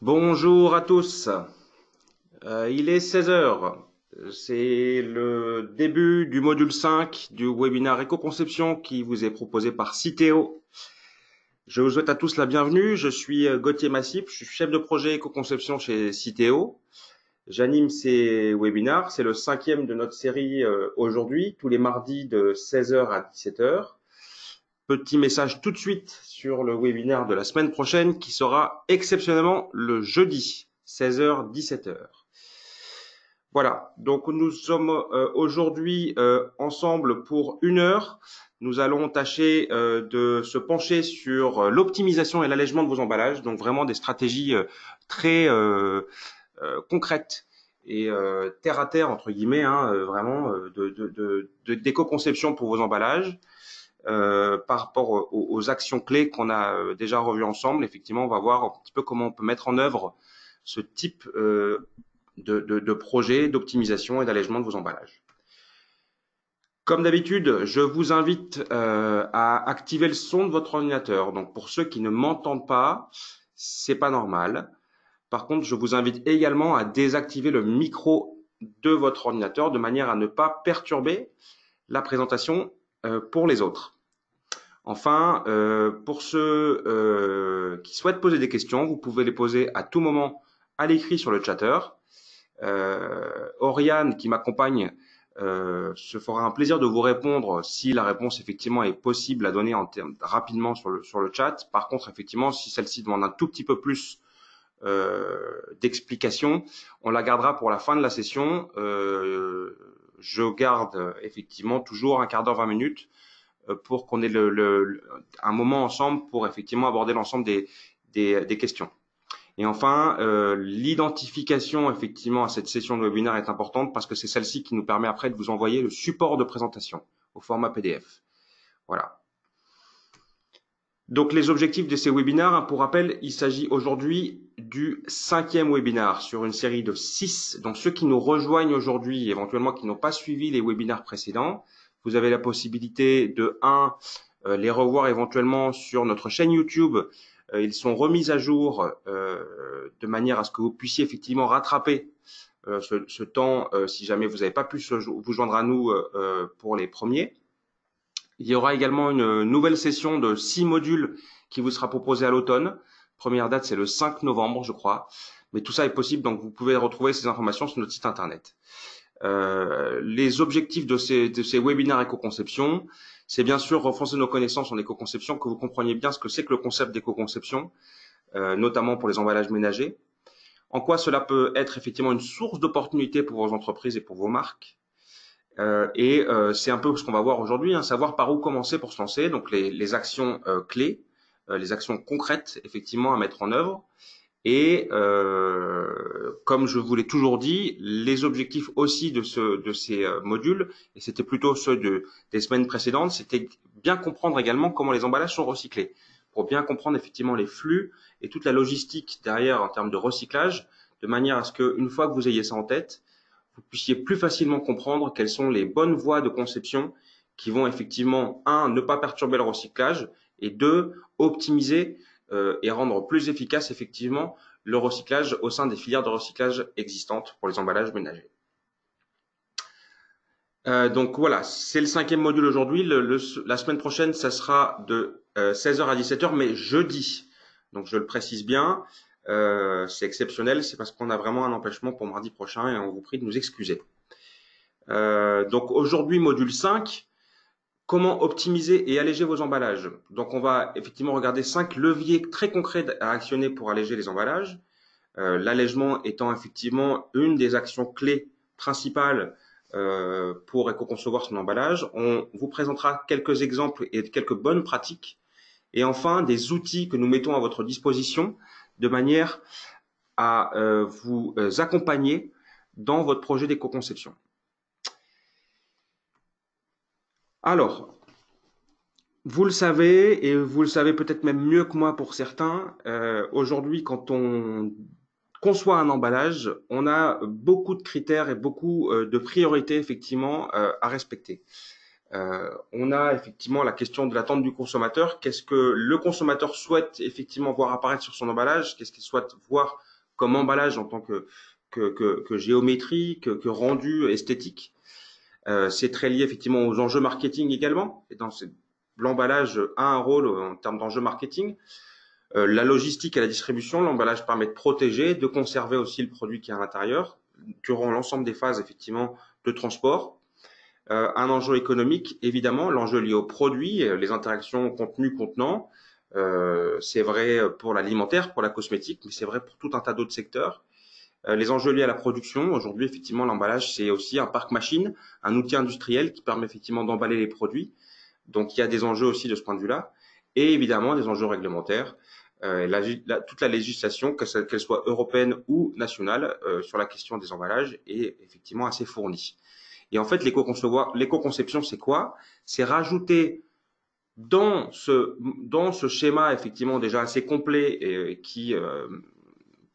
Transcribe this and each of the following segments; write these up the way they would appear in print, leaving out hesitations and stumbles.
Bonjour à tous. Il est 16 heures. C'est le début du module 5 du webinaire Éco-conception qui vous est proposé par Citeo. Je vous souhaite à tous la bienvenue. Je suis Gauthier Massip, je suis chef de projet Éco-conception chez Citeo. J'anime ces webinaires. C'est le cinquième de notre série aujourd'hui, tous les mardis de 16 heures à 17 heures. Petit message tout de suite sur le webinaire de la semaine prochaine qui sera exceptionnellement le jeudi, 16 heures, 17 heures. Voilà, donc nous sommes aujourd'hui ensemble pour 1 heure. Nous allons tâcher de se pencher sur l'optimisation et l'allègement de vos emballages, donc vraiment des stratégies très concrètes et terre à terre entre guillemets, vraiment d'éco-conception pour vos emballages. Par rapport aux actions clés qu'on a déjà revues ensemble, effectivement, on va voir un petit peu comment on peut mettre en œuvre ce type de projet d'optimisation et d'allègement de vos emballages. Comme d'habitude, je vous invite à activer le son de votre ordinateur. Donc, pour ceux qui ne m'entendent pas, c'est pas normal. Par contre, je vous invite également à désactiver le micro de votre ordinateur de manière à ne pas perturber la présentation pour les autres. Enfin, pour ceux qui souhaitent poser des questions, vous pouvez les poser à tout moment à l'écrit sur le chatter. Oriane, qui m'accompagne, se fera un plaisir de vous répondre si la réponse effectivement est possible à donner en termes rapidement sur le chat. Par contre, effectivement, si celle-ci demande un tout petit peu plus d'explications, on la gardera pour la fin de la session. Je garde effectivement toujours un quart d'heure, 20 minutes pour qu'on ait un moment ensemble pour effectivement aborder l'ensemble des questions. Et enfin, l'identification effectivement à cette session de webinaire est importante parce que c'est celle-ci qui nous permet après de vous envoyer le support de présentation au format PDF. Voilà. Donc les objectifs de ces webinaires, pour rappel, il s'agit aujourd'hui du 5e webinaire sur une série de 6. Donc ceux qui nous rejoignent aujourd'hui, éventuellement qui n'ont pas suivi les webinaires précédents, vous avez la possibilité de les revoir éventuellement sur notre chaîne YouTube. Ils sont remis à jour de manière à ce que vous puissiez effectivement rattraper ce temps si jamais vous n'avez pas pu vous joindre à nous pour les premiers. Il y aura également une nouvelle session de 6 modules qui vous sera proposée à l'automne. Première date, c'est le 5 novembre, je crois. Mais tout ça est possible, donc vous pouvez retrouver ces informations sur notre site internet. Les objectifs de ces webinaires éco-conception, c'est bien sûr renforcer nos connaissances en éco-conception, que vous compreniez bien ce que c'est que le concept d'éco-conception, notamment pour les emballages ménagers. En quoi cela peut être effectivement une source d'opportunité pour vos entreprises et pour vos marques. C'est un peu ce qu'on va voir aujourd'hui, savoir par où commencer pour se lancer, donc les actions clés, les actions concrètes effectivement à mettre en œuvre. Et comme je vous l'ai toujours dit, les objectifs aussi de ces modules, et c'était plutôt ceux des semaines précédentes, c'était bien comprendre également comment les emballages sont recyclés, pour bien comprendre effectivement les flux et toute la logistique derrière en termes de recyclage, de manière à ce qu'une fois que vous ayez ça en tête, vous puissiez plus facilement comprendre quelles sont les bonnes voies de conception qui vont effectivement, ne pas perturber le recyclage, et 2, optimiser et rendre plus efficace effectivement le recyclage au sein des filières de recyclage existantes pour les emballages ménagers. Donc voilà, c'est le 5e module aujourd'hui. La semaine prochaine, ça sera de 16 heures à 17 heures, mais jeudi. Donc je le précise bien, c'est exceptionnel, c'est parce qu'on a vraiment un empêchement pour mardi prochain et on vous prie de nous excuser. Donc aujourd'hui, module 5. Comment optimiser et alléger vos emballages? Donc, on va effectivement regarder 5 leviers très concrets à actionner pour alléger les emballages. L'allègement étant effectivement une des actions clés principales pour éco-concevoir son emballage. On vous présentera quelques exemples et quelques bonnes pratiques. Et enfin, des outils que nous mettons à votre disposition de manière à vous accompagner dans votre projet d'éco-conception. Alors, vous le savez, et vous le savez peut-être même mieux que moi pour certains, aujourd'hui, quand on conçoit un emballage, on a beaucoup de critères et beaucoup de priorités effectivement à respecter. On a effectivement la question de l'attente du consommateur. Qu'est-ce que le consommateur souhaite effectivement voir apparaître sur son emballage? Qu'est-ce qu'il souhaite voir comme emballage en tant que géométrie, que rendu esthétique. C'est très lié effectivement aux enjeux marketing également. Et l'emballage a un rôle en termes d'enjeux marketing. La logistique et la distribution, l'emballage permet de protéger, de conserver aussi le produit qui est à l'intérieur durant l'ensemble des phases effectivement de transport. Un enjeu économique, évidemment, l'enjeu lié au produit, les interactions contenu-contenant. C'est vrai pour l'alimentaire, pour la cosmétique, mais c'est vrai pour tout un tas d'autres secteurs. Les enjeux liés à la production, aujourd'hui, effectivement, l'emballage, c'est aussi un parc machine, un outil industriel qui permet effectivement d'emballer les produits. Donc, il y a des enjeux aussi de ce point de vue-là. Et évidemment, des enjeux réglementaires. Toute la législation, qu'elle soit européenne ou nationale, sur la question des emballages est effectivement assez fournie. Et en fait, l'éco-conception, c'est quoi? C'est rajouter dans ce schéma effectivement déjà assez complet et qui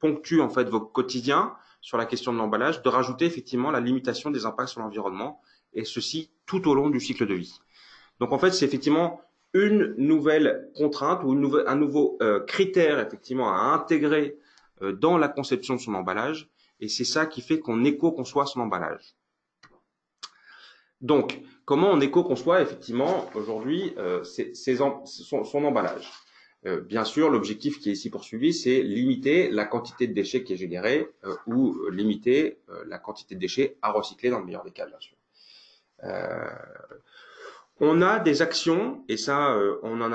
ponctue en fait vos quotidiens sur la question de l'emballage, de rajouter effectivement la limitation des impacts sur l'environnement, et ceci tout au long du cycle de vie. Donc en fait, c'est effectivement une nouvelle contrainte ou un nouveau critère effectivement à intégrer dans la conception de son emballage, et c'est ça qui fait qu'on éco-conçoit son emballage. Donc, comment on éco-conçoit effectivement aujourd'hui son emballage? Bien sûr, l'objectif qui est ici poursuivi, c'est limiter la quantité de déchets qui est générée ou limiter la quantité de déchets à recycler dans le meilleur des cas, bien sûr. On a des actions, et ça, on en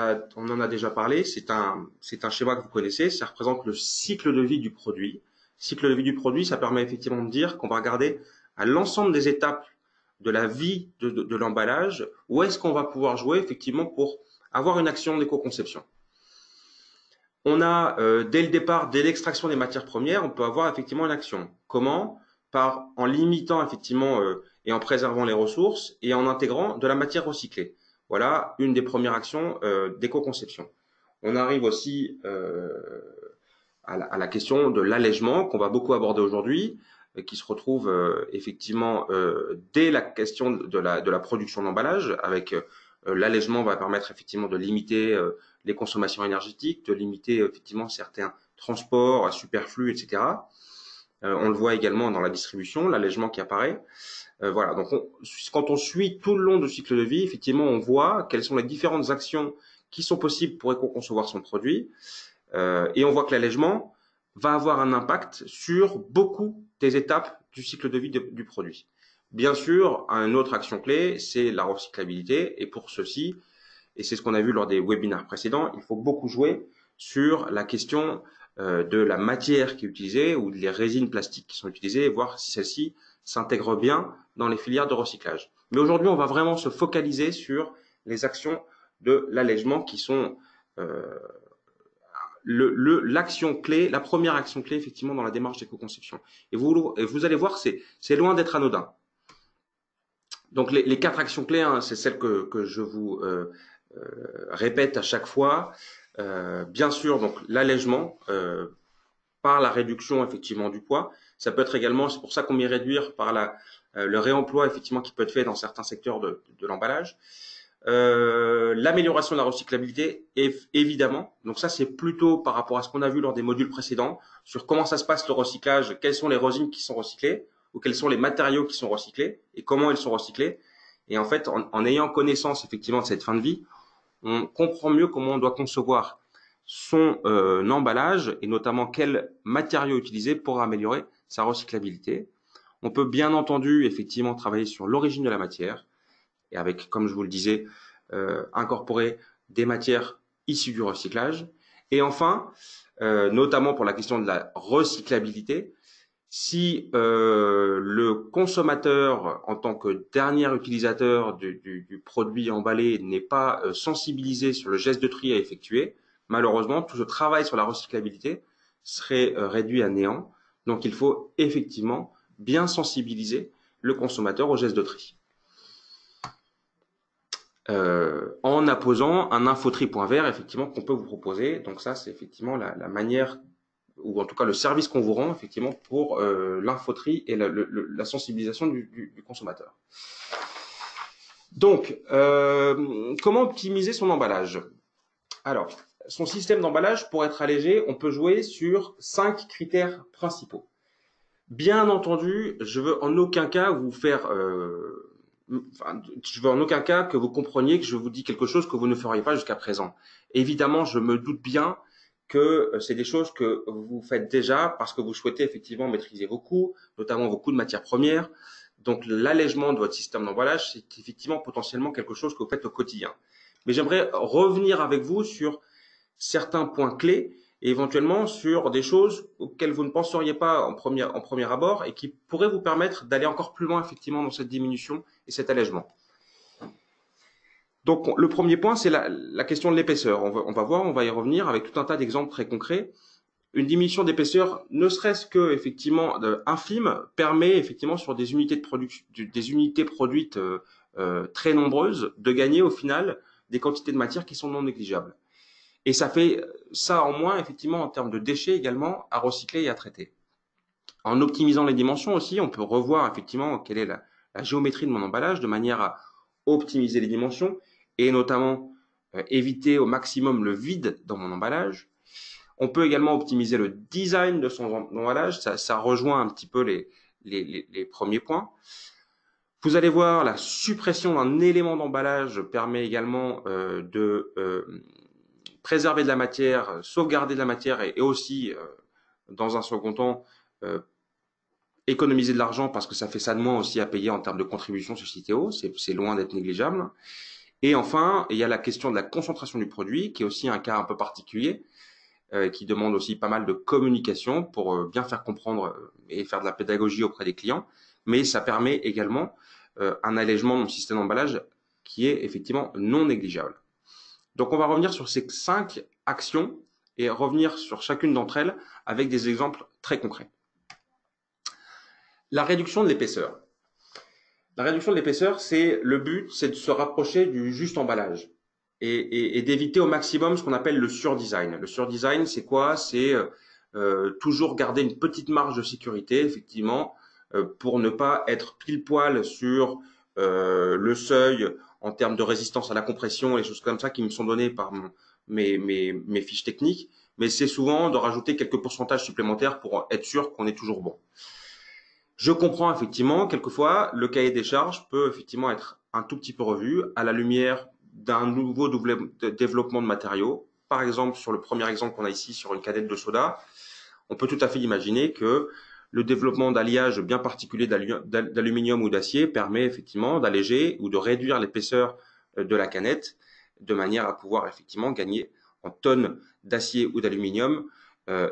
a déjà parlé, c'est un schéma que vous connaissez, ça représente le cycle de vie du produit. Cycle de vie du produit, ça permet effectivement de dire qu'on va regarder à l'ensemble des étapes de la vie de l'emballage, où est-ce qu'on va pouvoir jouer effectivement pour avoir une action d'éco-conception. On a, dès le départ, dès l'extraction des matières premières, on peut avoir effectivement une action. Comment? En limitant effectivement et en préservant les ressources et en intégrant de la matière recyclée. Voilà une des premières actions d'éco-conception. On arrive aussi à la question de l'allègement qu'on va beaucoup aborder aujourd'hui, qui se retrouve effectivement dès la question de la production d'emballage, avec l'allègement va permettre effectivement de limiter les consommations énergétiques, de limiter effectivement certains transports superflus, etc. On le voit également dans la distribution, l'allègement qui apparaît. Voilà, donc quand on suit tout le long du cycle de vie, effectivement, on voit quelles sont les différentes actions qui sont possibles pour éco-concevoir son produit. Et on voit que l'allègement va avoir un impact sur beaucoup des étapes du cycle de vie du produit. Bien sûr, une autre action clé, c'est la recyclabilité. Et pour ceci, et c'est ce qu'on a vu lors des webinaires précédents, il faut beaucoup jouer sur la question de la matière qui est utilisée ou des résines plastiques qui sont utilisées, et voir si celles-ci s'intègrent bien dans les filières de recyclage. Mais aujourd'hui, on va vraiment se focaliser sur les actions de l'allègement qui sont l'action clé, la première action clé effectivement dans la démarche d'éco-conception. Et vous allez voir, c'est loin d'être anodin. Donc les 4 actions clés, hein, c'est celles que je vous répète à chaque fois. Bien sûr, donc l'allègement par la réduction effectivement du poids. Ça peut être également, c'est pour ça qu'on met réduire par le réemploi effectivement qui peut être fait dans certains secteurs de l'emballage. L'amélioration de la recyclabilité, évidemment. Donc ça, c'est plutôt par rapport à ce qu'on a vu lors des modules précédents sur comment ça se passe le recyclage, quelles sont les résines qui sont recyclées ou quels sont les matériaux qui sont recyclés et comment ils sont recyclés. Et en fait, en ayant connaissance effectivement de cette fin de vie, on comprend mieux comment on doit concevoir son emballage et notamment quels matériaux utiliser pour améliorer sa recyclabilité. On peut bien entendu effectivement travailler sur l'origine de la matière et avec, comme je vous le disais, incorporer des matières issues du recyclage. Et enfin, notamment pour la question de la recyclabilité, si le consommateur, en tant que dernier utilisateur du produit emballé, n'est pas sensibilisé sur le geste de tri à effectuer, malheureusement, tout ce travail sur la recyclabilité serait réduit à néant. Donc, il faut effectivement bien sensibiliser le consommateur au geste de tri. En apposant un infotri.vert effectivement qu'on peut vous proposer. Donc ça, c'est effectivement la manière, ou en tout cas le service qu'on vous rend effectivement pour l'infotri et la sensibilisation du consommateur. Donc, comment optimiser son emballage? Alors, son système d'emballage, pour être allégé, on peut jouer sur 5 critères principaux. Bien entendu, je veux en aucun cas vous faire, je veux en aucun cas que vous compreniez que je vous dis quelque chose que vous ne feriez pas jusqu'à présent. Évidemment, je me doute bien que c'est des choses que vous faites déjà parce que vous souhaitez effectivement maîtriser vos coûts, notamment vos coûts de matières premières. Donc, l'allègement de votre système d'emballage, c'est effectivement potentiellement quelque chose que vous faites au quotidien. Mais j'aimerais revenir avec vous sur certains points clés et éventuellement sur des choses auxquelles vous ne penseriez pas en premier abord et qui pourraient vous permettre d'aller encore plus loin effectivement dans cette diminution et cet allègement. Donc le premier point, c'est la question de l'épaisseur. On va voir, on va y revenir avec tout un tas d'exemples très concrets. Une diminution d'épaisseur, ne serait-ce que effectivement infime, permet effectivement sur des unités de production, des unités produites très nombreuses, de gagner au final des quantités de matière qui sont non négligeables. Et ça fait ça en moins, effectivement, en termes de déchets également, à recycler et à traiter. En optimisant les dimensions aussi, on peut revoir effectivement quelle est la géométrie de mon emballage de manière à optimiser les dimensions et notamment éviter au maximum le vide dans mon emballage. On peut également optimiser le design de son emballage, ça rejoint un petit peu les premiers points. Vous allez voir, la suppression d'un élément d'emballage permet également de préserver de la matière, sauvegarder de la matière et aussi, dans un second temps, économiser de l'argent parce que ça fait ça de moins aussi à payer en termes de contribution sur Citeo, c'est loin d'être négligeable. Et enfin, il y a la question de la concentration du produit, qui est aussi un cas un peu particulier, qui demande aussi pas mal de communication pour bien faire comprendre et faire de la pédagogie auprès des clients, mais ça permet également un allègement de mon système d'emballage qui est effectivement non négligeable. Donc on va revenir sur ces 5 actions et revenir sur chacune d'entre elles avec des exemples très concrets. La réduction de l'épaisseur. La réduction de l'épaisseur, le but, c'est de se rapprocher du juste emballage et d'éviter au maximum ce qu'on appelle le surdesign. Le surdesign, c'est quoi? C'est toujours garder une petite marge de sécurité, effectivement, pour ne pas être pile poil sur le seuil en termes de résistance à la compression, les choses comme ça qui me sont données par mes fiches techniques. Mais c'est souvent de rajouter quelques pourcentages supplémentaires pour être sûr qu'on est toujours bon. Je comprends effectivement, quelquefois, le cahier des charges peut effectivement être un tout petit peu revu à la lumière d'un nouveau développement de matériaux. Par exemple, sur le premier exemple qu'on a ici sur une canette de soda, on peut tout à fait imaginer que le développement d'alliages bien particuliers d'aluminium ou d'acier permet effectivement d'alléger ou de réduire l'épaisseur de la canette de manière à pouvoir effectivement gagner en tonnes d'acier ou d'aluminium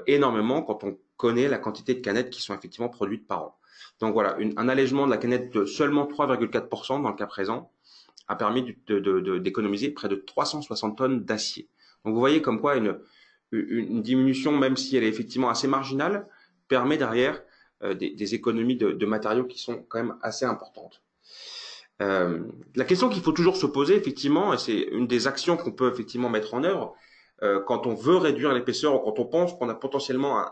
énormément quand on connaît la quantité de canettes qui sont effectivement produites par an. Donc voilà, un allègement de la canette de seulement 3,4% dans le cas présent a permis d'économiser près de 360 tonnes d'acier. Donc vous voyez comme quoi une diminution, même si elle est effectivement assez marginale, permet derrière des économies de matériaux qui sont quand même assez importantes. La question qu'il faut toujours se poser, effectivement, et c'est une des actions qu'on peut effectivement mettre en œuvre, quand on veut réduire l'épaisseur ou quand on pense qu'on a potentiellement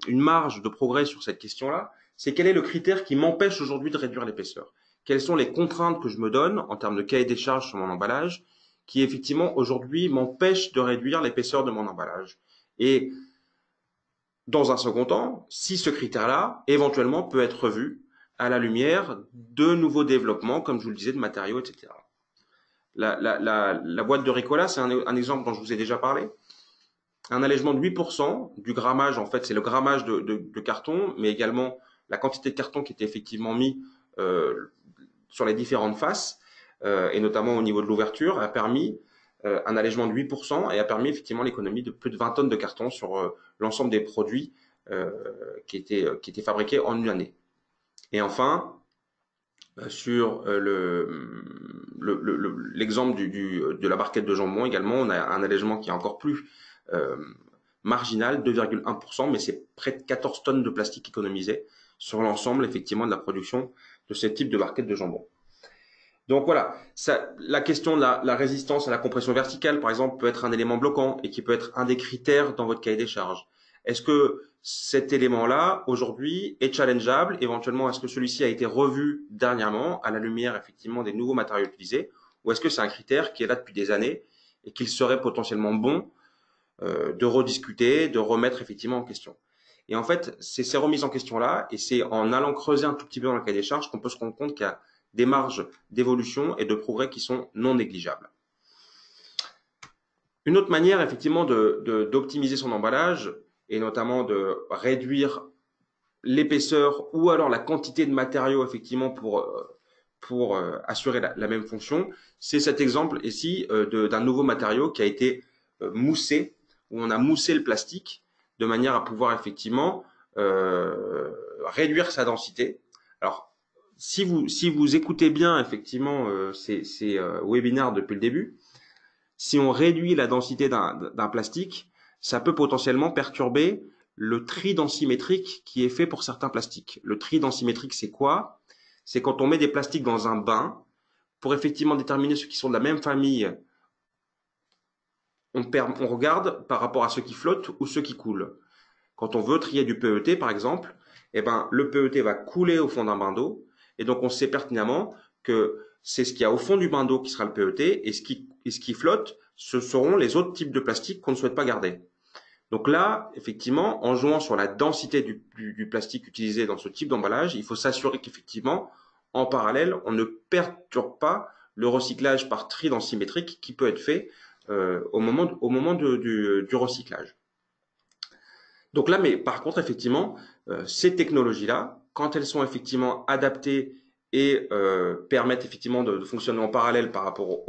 une marge de progrès sur cette question-là, c'est quel est le critère qui m'empêche aujourd'hui de réduire l'épaisseur? Quelles sont les contraintes que je me donne en termes de cahier des charges sur mon emballage qui effectivement aujourd'hui m'empêchent de réduire l'épaisseur de mon emballage? Et dans un second temps, si ce critère-là éventuellement peut être revu à la lumière de nouveaux développements, comme je vous le disais, de matériaux, etc. La boîte de Ricola, c'est un exemple dont je vous ai déjà parlé. Un allègement de 8% du grammage, en fait, c'est le grammage de carton, mais également la quantité de carton qui était effectivement mis sur les différentes faces, et notamment au niveau de l'ouverture, a permis un allègement de 8% et a permis effectivement l'économie de plus de 20 tonnes de carton sur l'ensemble des produits qui étaient fabriqués en une année. Et enfin, sur l'exemple de la barquette de jambon également, on a un allègement qui est encore plus marginal, 2,1%, mais c'est près de 14 tonnes de plastique économisées sur l'ensemble effectivement de la production de ce type de barquette de jambon. Donc voilà, la question de la résistance à la compression verticale, par exemple, peut être un élément bloquant et qui peut être un des critères dans votre cahier des charges. Est-ce que cet élément-là, aujourd'hui, est challengeable? Éventuellement, est-ce que celui-ci a été revu dernièrement à la lumière, effectivement, des nouveaux matériaux utilisés? Ou est-ce que c'est un critère qui est là depuis des années et qu'il serait potentiellement bon de rediscuter, de remettre effectivement en question. Et en fait, c'est ces remises en question-là, et c'est en allant creuser un tout petit peu dans le cahier des charges qu'on peut se rendre compte qu'il y a des marges d'évolution et de progrès qui sont non négligeables. Une autre manière, effectivement, d'optimiser son emballage, et notamment de réduire l'épaisseur ou alors la quantité de matériaux, effectivement, pour assurer la même fonction, c'est cet exemple ici d'un nouveau matériau qui a été moussé, où on a moussé le plastique de manière à pouvoir effectivement réduire sa densité. Alors, si vous écoutez bien effectivement ces webinaires depuis le début, si on réduit la densité d'un plastique, ça peut potentiellement perturber le tri densimétrique qui est fait pour certains plastiques. Le tri densimétrique, c'est quoi? C'est quand on met des plastiques dans un bain, pour effectivement déterminer ceux qui sont de la même famille, on regarde par rapport à ceux qui flottent ou ceux qui coulent. Quand on veut trier du PET, par exemple, eh ben, le PET va couler au fond d'un bain d'eau, et donc on sait pertinemment que c'est ce qu'il y a au fond du bain d'eau qui sera le PET, et ce qui flotte, ce seront les autres types de plastiques qu'on ne souhaite pas garder. Donc là, effectivement, en jouant sur la densité du plastique utilisé dans ce type d'emballage, il faut s'assurer qu'effectivement, en parallèle, on ne perturbe pas le recyclage par tri densimétrique qui peut être fait au moment du recyclage. Donc là, mais par contre, effectivement, ces technologies-là, quand elles sont effectivement adaptées et permettent effectivement de fonctionner en parallèle par rapport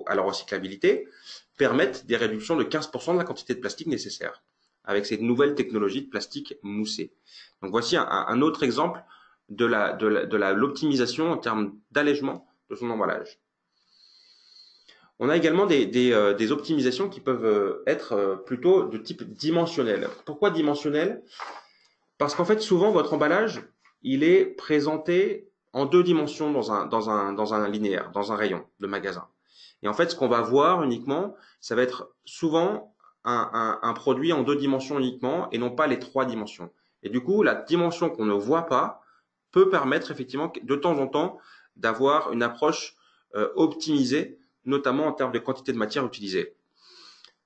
à leur recyclabilité, permettent des réductions de 15% de la quantité de plastique nécessaire avec ces nouvelles technologies de plastique moussé. Donc voici un autre exemple de l'optimisation en termes d'allègement de son emballage. On a également des optimisations qui peuvent être plutôt de type dimensionnel. Pourquoi dimensionnel? Parce qu'en fait, souvent, votre emballage, il est présenté en deux dimensions dans un linéaire, dans un rayon de magasin. Et en fait, ce qu'on va voir uniquement, ça va être souvent un produit en deux dimensions uniquement et non pas les trois dimensions. Et du coup, la dimension qu'on ne voit pas peut permettre effectivement de temps en temps d'avoir une approche optimisée, notamment en termes de quantité de matière utilisée.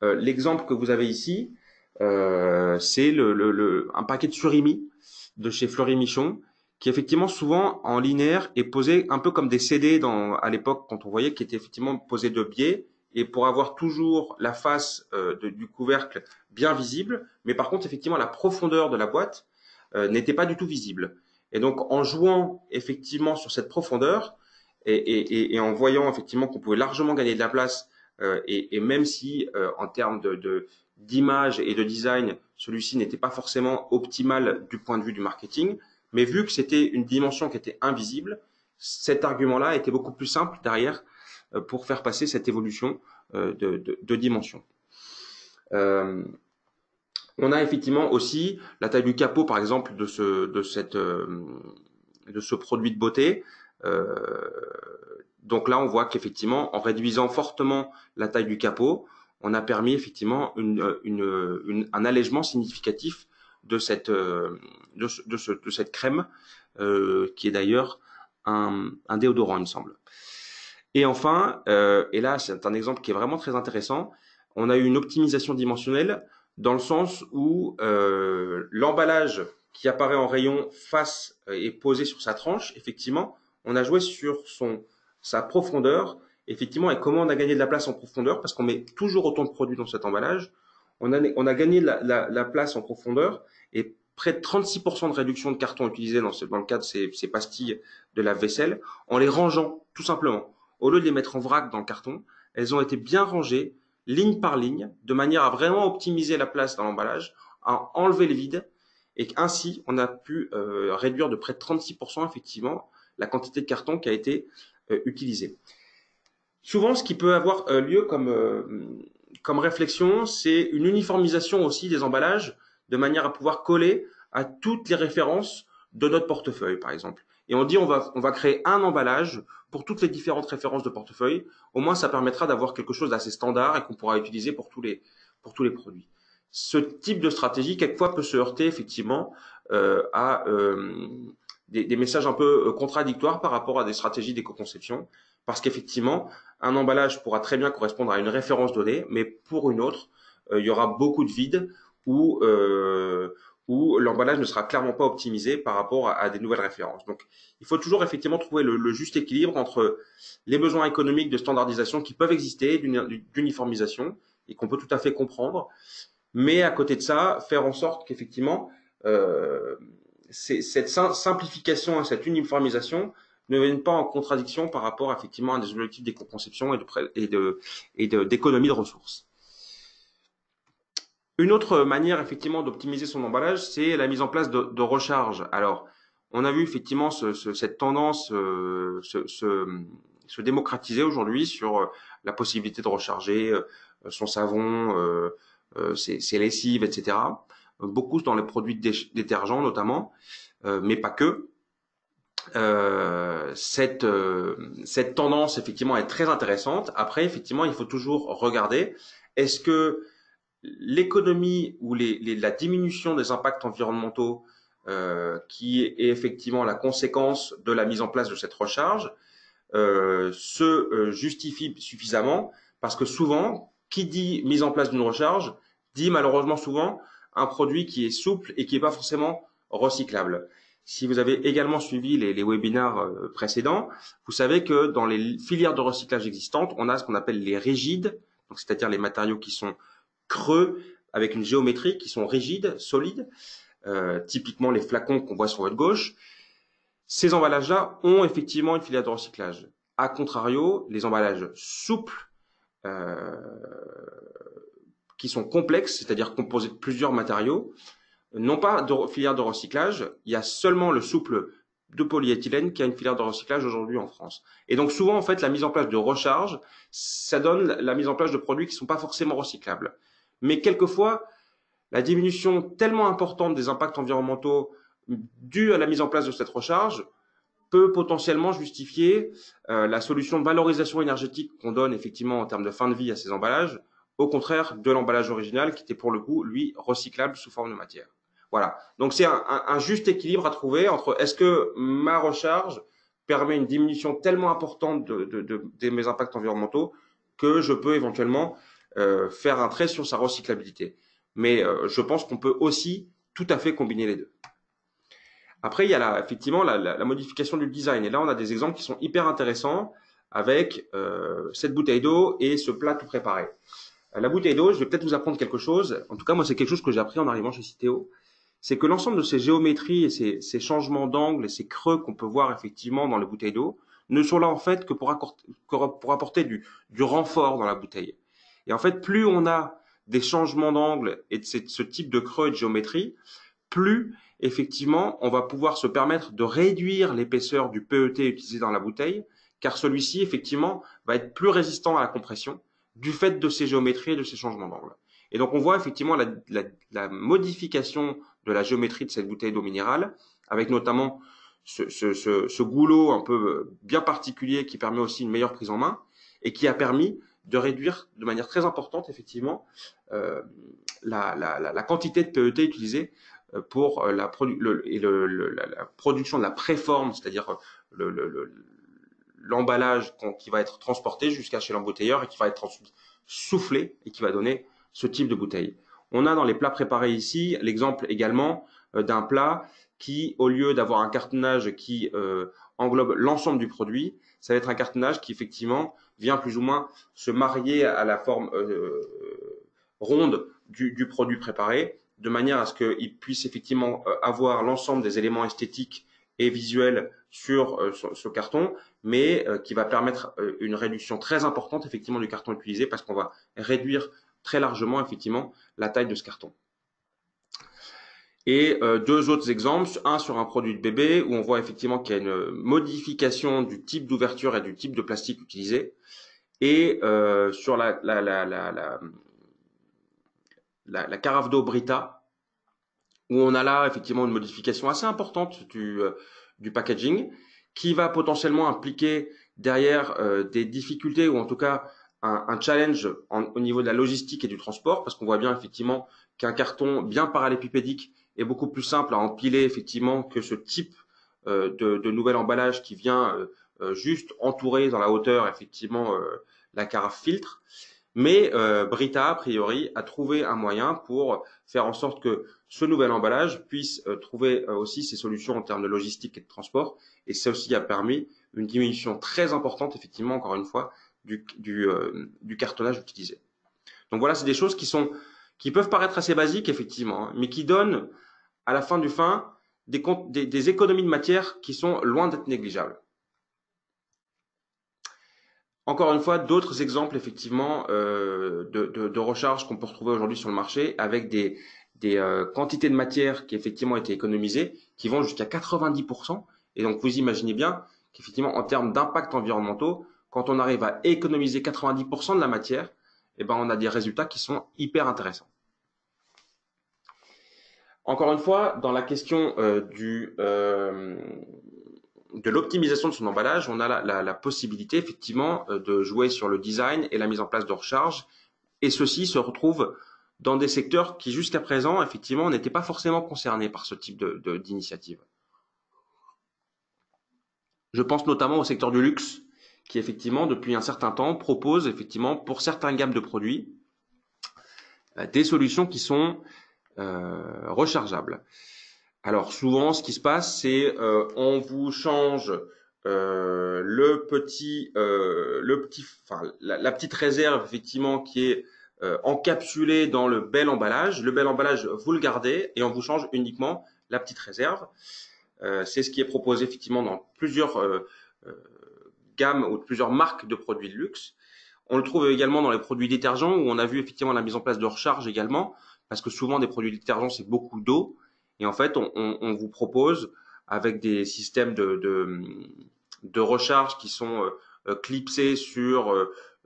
L'exemple que vous avez ici, c'est un paquet de surimi de chez Fleury Michon, qui effectivement souvent en linéaire est posé un peu comme des CD à l'époque quand on voyait qui était effectivement posé de biais et pour avoir toujours la face du couvercle bien visible, mais par contre effectivement la profondeur de la boîte n'était pas du tout visible. Et donc en jouant effectivement sur cette profondeur et en voyant effectivement qu'on pouvait largement gagner de la place et même si en termes d'image et de design, celui-ci n'était pas forcément optimal du point de vue du marketing, mais vu que c'était une dimension qui était invisible, cet argument-là était beaucoup plus simple derrière pour faire passer cette évolution de dimension. On a effectivement aussi la taille du capot, par exemple, de ce produit de beauté. Donc là, on voit qu'effectivement, en réduisant fortement la taille du capot, on a permis effectivement un allègement significatif de cette crème, qui est d'ailleurs un déodorant, il me semble. Et enfin, et là, c'est un exemple qui est vraiment très intéressant, on a eu une optimisation dimensionnelle dans le sens où l'emballage qui apparaît en rayon face est posé sur sa tranche, effectivement, on a joué sur sa profondeur, effectivement, et comment on a gagné de la place en profondeur, parce qu'on met toujours autant de produits dans cet emballage, on a gagné la place en profondeur, et près de 36% de réduction de carton utilisé dans le cas de ces pastilles de lave-vaisselle, en les rangeant, tout simplement. Au lieu de les mettre en vrac dans le carton, elles ont été bien rangées, ligne par ligne, de manière à vraiment optimiser la place dans l'emballage, à enlever le vide, et ainsi, on a pu réduire de près de 36%, effectivement, la quantité de carton qui a été utilisée. Souvent, ce qui peut avoir lieu comme réflexion, c'est une uniformisation aussi des emballages, de manière à pouvoir coller à toutes les références de notre portefeuille, par exemple. Et on dit on va créer un emballage pour toutes les différentes références de portefeuille. Au moins, ça permettra d'avoir quelque chose d'assez standard et qu'on pourra utiliser pour tous les produits. Ce type de stratégie, quelquefois, peut se heurter effectivement à des messages un peu contradictoires par rapport à des stratégies d'éco-conception, parce qu'effectivement, un emballage pourra très bien correspondre à une référence donnée, mais pour une autre, il y aura beaucoup de vide où l'emballage ne sera clairement pas optimisé par rapport à des nouvelles références. Donc, il faut toujours effectivement trouver le juste équilibre entre les besoins économiques de standardisation qui peuvent exister, d'uniformisation, et qu'on peut tout à fait comprendre, mais à côté de ça, faire en sorte qu'effectivement, euh, cette simplification et cette uniformisation ne viennent pas en contradiction par rapport effectivement à des objectifs d'éco-conception d'économie de ressources. Une autre manière effectivement d'optimiser son emballage, c'est la mise en place de recharge. Alors, on a vu effectivement cette tendance se démocratiser aujourd'hui sur la possibilité de recharger son savon, ses lessives, etc. Beaucoup dans les produits détergents notamment, mais pas que. Cette tendance effectivement est très intéressante. Après, effectivement, il faut toujours regarder est-ce que l'économie ou la diminution des impacts environnementaux qui est effectivement la conséquence de la mise en place de cette recharge se justifie suffisamment parce que souvent, qui dit mise en place d'une recharge dit malheureusement souvent un produit qui est souple et qui n'est pas forcément recyclable. Si vous avez également suivi les webinaires précédents, vous savez que dans les filières de recyclage existantes, on a ce qu'on appelle les rigides, donc c'est-à-dire les matériaux qui sont creux avec une géométrie, qui sont rigides, solides, typiquement les flacons qu'on voit sur votre gauche. Ces emballages-là ont effectivement une filière de recyclage. A contrario, les emballages souples, qui sont complexes, c'est-à-dire composés de plusieurs matériaux, n'ont pas de filière de recyclage. Il y a seulement le souple de polyéthylène qui a une filière de recyclage aujourd'hui en France. Et donc souvent, en fait, la mise en place de recharge, ça donne la mise en place de produits qui ne sont pas forcément recyclables. Mais quelquefois, la diminution tellement importante des impacts environnementaux due à la mise en place de cette recharge peut potentiellement justifier la solution de valorisation énergétique qu'on donne effectivement en termes de fin de vie à ces emballages, au contraire de l'emballage original qui était pour le coup, lui, recyclable sous forme de matière. Voilà. Donc c'est un juste équilibre à trouver entre est-ce que ma recharge permet une diminution tellement importante de mes impacts environnementaux que je peux éventuellement faire un trait sur sa recyclabilité. Mais je pense qu'on peut aussi tout à fait combiner les deux. Après, il y a effectivement la modification du design. Et là, on a des exemples qui sont hyper intéressants avec cette bouteille d'eau et ce plat tout préparé. La bouteille d'eau, je vais peut-être vous apprendre quelque chose. En tout cas, moi, c'est quelque chose que j'ai appris en arrivant chez Citeo. C'est que l'ensemble de ces géométries et ces changements d'angle et ces creux qu'on peut voir effectivement dans les bouteilles d'eau ne sont là en fait que pour apporter du renfort dans la bouteille. Et en fait, plus on a des changements d'angle et de ce type de creux et de géométrie, plus effectivement on va pouvoir se permettre de réduire l'épaisseur du PET utilisé dans la bouteille, car celui-ci effectivement va être plus résistant à la compression du fait de ces géométries et de ces changements d'angle. Et donc on voit effectivement la modification de la géométrie de cette bouteille d'eau minérale, avec notamment ce goulot un peu bien particulier qui permet aussi une meilleure prise en main et qui a permis de réduire de manière très importante effectivement la quantité de PET utilisée pour la production de la préforme, c'est-à-dire l'emballage qui va être transporté jusqu'à chez l'embouteilleur et qui va être ensuite soufflé et qui va donner ce type de bouteille. On a dans les plats préparés ici l'exemple également d'un plat qui, au lieu d'avoir un cartonnage qui englobe l'ensemble du produit, ça va être un cartonnage qui effectivement vient plus ou moins se marier à la forme ronde du produit préparé, de manière à ce qu'il puisse effectivement avoir l'ensemble des éléments esthétiques et visuels sur ce carton, mais qui va permettre une réduction très importante effectivement du carton utilisé parce qu'on va réduire très largement effectivement la taille de ce carton. Et deux autres exemples, un sur un produit de bébé où on voit effectivement qu'il y a une modification du type d'ouverture et du type de plastique utilisé, et sur la carafe d'eau Brita, où on a là effectivement une modification assez importante du packaging, qui va potentiellement impliquer derrière des difficultés ou en tout cas un challenge au niveau de la logistique et du transport, parce qu'on voit bien effectivement qu'un carton bien parallépipédique est beaucoup plus simple à empiler effectivement que ce type de nouvel emballage qui vient juste entourer dans la hauteur effectivement la carafe filtre. Mais Brita, a priori, a trouvé un moyen pour faire en sorte que ce nouvel emballage puisse trouver aussi ses solutions en termes de logistique et de transport. Et ça aussi a permis une diminution très importante, effectivement, encore une fois, du cartonnage utilisé. Donc voilà, c'est des choses qui peuvent paraître assez basiques, effectivement, hein, mais qui donnent, à la fin du fin, des économies de matière qui sont loin d'être négligeables. Encore une fois, d'autres exemples effectivement de recharge qu'on peut retrouver aujourd'hui sur le marché avec des quantités de matière qui effectivement étaient économisées, qui vont jusqu'à 90%. Et donc vous imaginez bien qu'effectivement en termes d'impact environnementaux, quand on arrive à économiser 90% de la matière, eh ben on a des résultats qui sont hyper intéressants. Encore une fois, dans la question de l'optimisation de son emballage, on a la possibilité effectivement de jouer sur le design et la mise en place de recharge. Et ceci se retrouve dans des secteurs qui jusqu'à présent, effectivement, n'étaient pas forcément concernés par ce type d'initiative. Je pense notamment au secteur du luxe, qui effectivement, depuis un certain temps, propose effectivement pour certaines gammes de produits des solutions qui sont rechargeables. Alors souvent, ce qui se passe, c'est on vous change la petite réserve effectivement qui est encapsulée dans le bel emballage. Le bel emballage, vous le gardez et on vous change uniquement la petite réserve. C'est ce qui est proposé effectivement dans plusieurs gammes ou plusieurs marques de produits de luxe. On le trouve également dans les produits détergents où on a vu effectivement la mise en place de recharge également, parce que souvent des produits détergents c'est beaucoup d'eau. Et en fait, on vous propose, avec des systèmes de recharge qui sont clipsés sur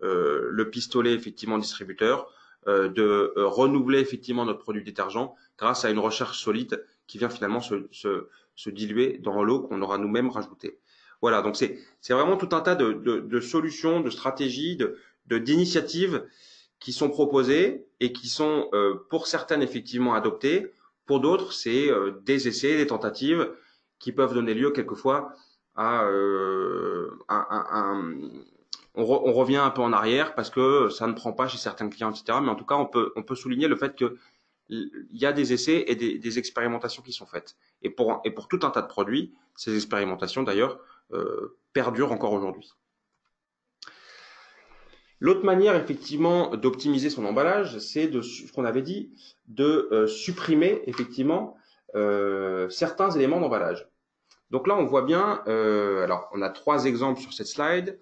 le pistolet effectivement distributeur, de renouveler effectivement notre produit détergent grâce à une recharge solide qui vient finalement se diluer dans l'eau qu'on aura nous-mêmes rajouté. Voilà, donc c'est vraiment tout un tas de solutions, de stratégies, d'initiatives qui sont proposées et qui sont pour certaines effectivement adoptées. Pour d'autres, c'est des essais, des tentatives qui peuvent donner lieu quelquefois à on revient un peu en arrière parce que ça ne prend pas chez certains clients, etc. Mais en tout cas, on peut souligner le fait que il y a des essais et des expérimentations qui sont faites. Et pour tout un tas de produits, ces expérimentations d'ailleurs perdurent encore aujourd'hui. L'autre manière effectivement d'optimiser son emballage, c'est ce qu'on avait dit, de supprimer effectivement certains éléments d'emballage. Donc là, on voit bien, alors on a 3 exemples sur cette slide.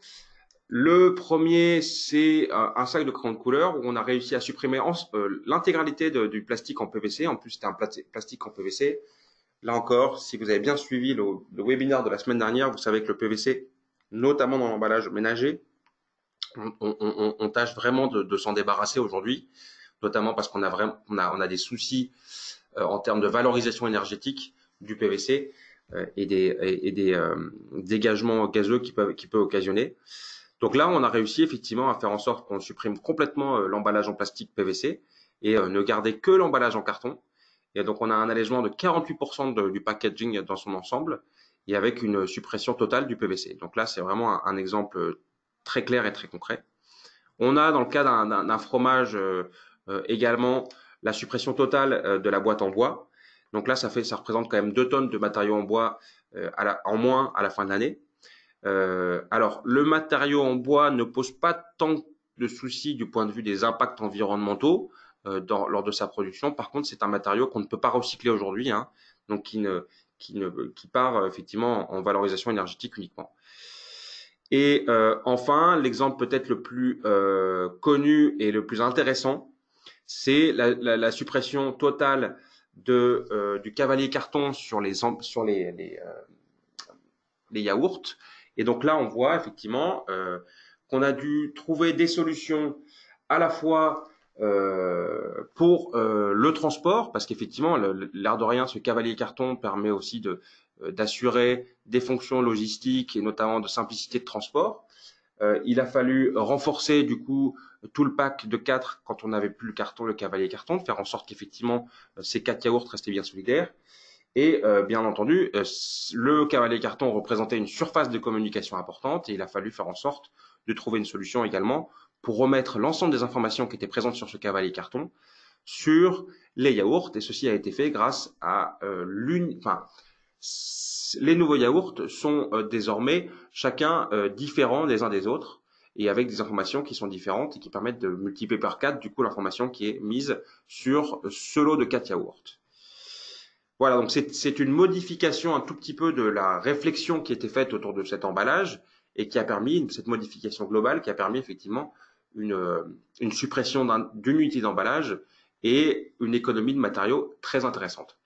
Le premier, c'est un sac de crayon de couleur où on a réussi à supprimer l'intégralité du plastique en PVC. En plus, c'était un plastique en PVC. Là encore, si vous avez bien suivi le webinaire de la semaine dernière, vous savez que le PVC, notamment dans l'emballage ménager, on tâche vraiment de s'en débarrasser aujourd'hui, notamment parce qu'on a des soucis en termes de valorisation énergétique du PVC et des dégagements gazeux qui peut occasionner. Donc là, on a réussi effectivement à faire en sorte qu'on supprime complètement l'emballage en plastique PVC et ne garder que l'emballage en carton. Et donc, on a un allègement de 48% du packaging dans son ensemble et avec une suppression totale du PVC. Donc là, c'est vraiment un exemple très clair et très concret. On a, dans le cas d'un fromage, également la suppression totale de la boîte en bois. Donc là, ça représente quand même 2 tonnes de matériaux en bois en moins à la fin de l'année. Alors, le matériau en bois ne pose pas tant de soucis du point de vue des impacts environnementaux lors de sa production. Par contre, c'est un matériau qu'on ne peut pas recycler aujourd'hui, hein, donc qui part effectivement en valorisation énergétique uniquement. Et enfin, l'exemple peut-être le plus connu et le plus intéressant, c'est la suppression totale du cavalier carton sur les yaourts. Et donc là, on voit effectivement qu'on a dû trouver des solutions à la fois pour le transport, parce qu'effectivement, l'air de rien, ce cavalier carton permet aussi d'assurer des fonctions logistiques et notamment de simplicité de transport. Il a fallu renforcer du coup tout le pack de 4 quand on n'avait plus le cavalier carton, de faire en sorte qu'effectivement ces 4 yaourts restaient bien solidaires. Et bien entendu, le cavalier carton représentait une surface de communication importante et il a fallu faire en sorte de trouver une solution également pour remettre l'ensemble des informations qui étaient présentes sur ce cavalier carton sur les yaourts. Et ceci a été fait grâce à les nouveaux yaourts sont désormais chacun différents les uns des autres et avec des informations qui sont différentes et qui permettent de multiplier par 4 du coup l'information qui est mise sur ce lot de 4 yaourts. Voilà, donc c'est une modification un tout petit peu de la réflexion qui était faite autour de cet emballage et qui a permis, cette modification globale qui a permis effectivement une suppression d'une unité d'emballage et une économie de matériaux très intéressante.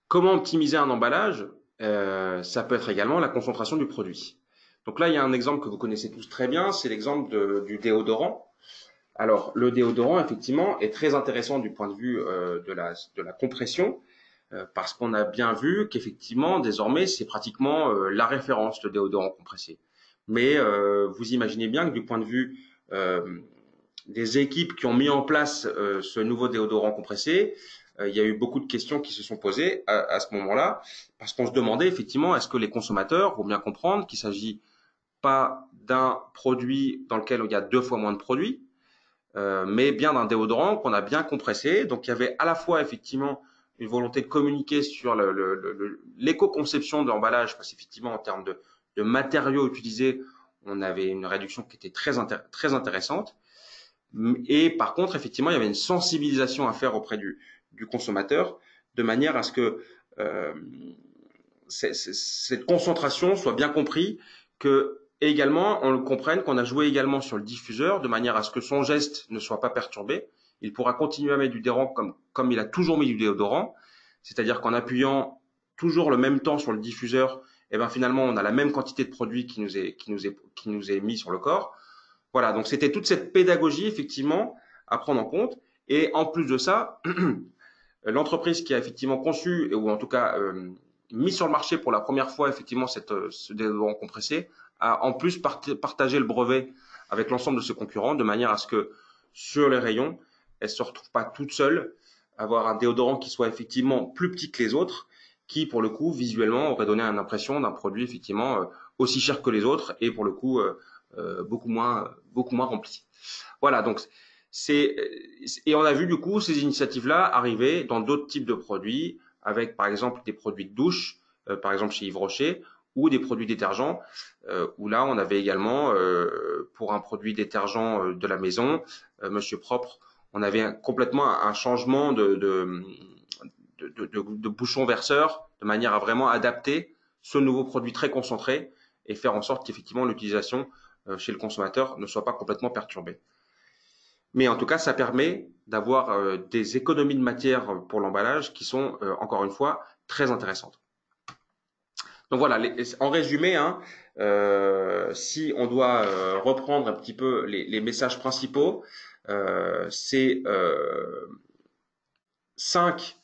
Comment optimiser un emballage? Ça peut être également la concentration du produit. Donc là, il y a un exemple que vous connaissez tous très bien, c'est l'exemple du déodorant. Alors, le déodorant, effectivement, est très intéressant du point de vue de la compression, parce qu'on a bien vu qu'effectivement, désormais, c'est pratiquement la référence, le déodorant compressé. Mais vous imaginez bien que du point de vue des équipes qui ont mis en place ce nouveau déodorant compressé, il y a eu beaucoup de questions qui se sont posées à ce moment-là, parce qu'on se demandait effectivement, est-ce que les consommateurs vont bien comprendre qu'il s'agit pas d'un produit dans lequel il y a 2 fois moins de produits, mais bien d'un déodorant qu'on a bien compressé. Donc il y avait à la fois effectivement une volonté de communiquer sur l'éco-conception de l'emballage, parce qu'effectivement en termes de matériaux utilisés, on avait une réduction qui était très intéressante. Et par contre, effectivement, il y avait une sensibilisation à faire auprès du consommateur, de manière à ce que cette concentration soit bien compris, que également on le comprenne, qu'on a joué également sur le diffuseur, de manière à ce que son geste ne soit pas perturbé. Il pourra continuer à mettre du déodorant comme il a toujours mis du déodorant, c'est-à-dire qu'en appuyant toujours le même temps sur le diffuseur, et ben finalement on a la même quantité de produit qui nous est mis sur le corps. Voilà, donc c'était toute cette pédagogie effectivement à prendre en compte. Et en plus de ça, l'entreprise qui a effectivement conçu, ou en tout cas mis sur le marché pour la première fois effectivement ce déodorant compressé, a en plus partagé le brevet avec l'ensemble de ses concurrents, de manière à ce que sur les rayons, elle ne se retrouve pas toute seule, avoir un déodorant qui soit effectivement plus petit que les autres, qui pour le coup visuellement aurait donné une impression d'un produit effectivement aussi cher que les autres et pour le coup beaucoup moins rempli. Voilà, donc et on a vu du coup ces initiatives-là arriver dans d'autres types de produits, avec par exemple des produits de douche, par exemple chez Yves Rocher, ou des produits détergents, où là on avait également pour un produit détergent de la maison, Monsieur Propre, on avait complètement un changement de bouchon verseur, de manière à vraiment adapter ce nouveau produit très concentré et faire en sorte qu'effectivement l'utilisation chez le consommateur ne soit pas complètement perturbée. Mais en tout cas, ça permet d'avoir des économies de matière pour l'emballage qui sont, encore une fois, très intéressantes. Donc voilà, en résumé, hein, si on doit reprendre un petit peu les messages principaux, c'est 5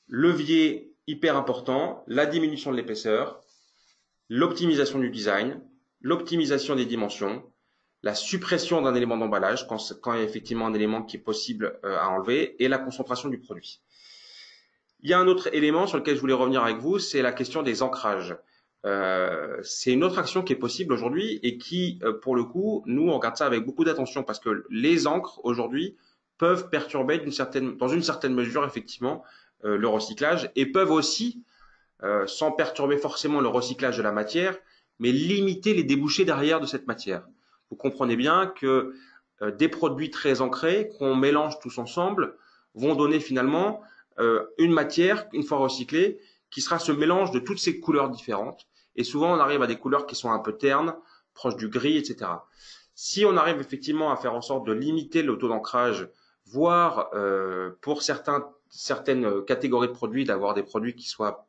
leviers hyper importants: la diminution de l'épaisseur, l'optimisation du design, l'optimisation des dimensions, la suppression d'un élément d'emballage quand il y a effectivement un élément qui est possible à enlever, et la concentration du produit. Il y a un autre élément sur lequel je voulais revenir avec vous, c'est la question des ancrages. C'est une autre action qui est possible aujourd'hui et qui, pour le coup, nous, on regarde ça avec beaucoup d'attention parce que les encres, aujourd'hui, peuvent perturber dans une certaine mesure, effectivement, le recyclage et peuvent aussi, sans perturber forcément le recyclage de la matière, mais limiter les débouchés derrière de cette matière. Vous comprenez bien que des produits très ancrés qu'on mélange tous ensemble vont donner finalement une matière, une fois recyclée, qui sera ce mélange de toutes ces couleurs différentes. Et souvent, on arrive à des couleurs qui sont un peu ternes, proches du gris, etc. Si on arrive effectivement à faire en sorte de limiter le taux d'ancrage, voire pour certaines catégories de produits, d'avoir des produits qui soient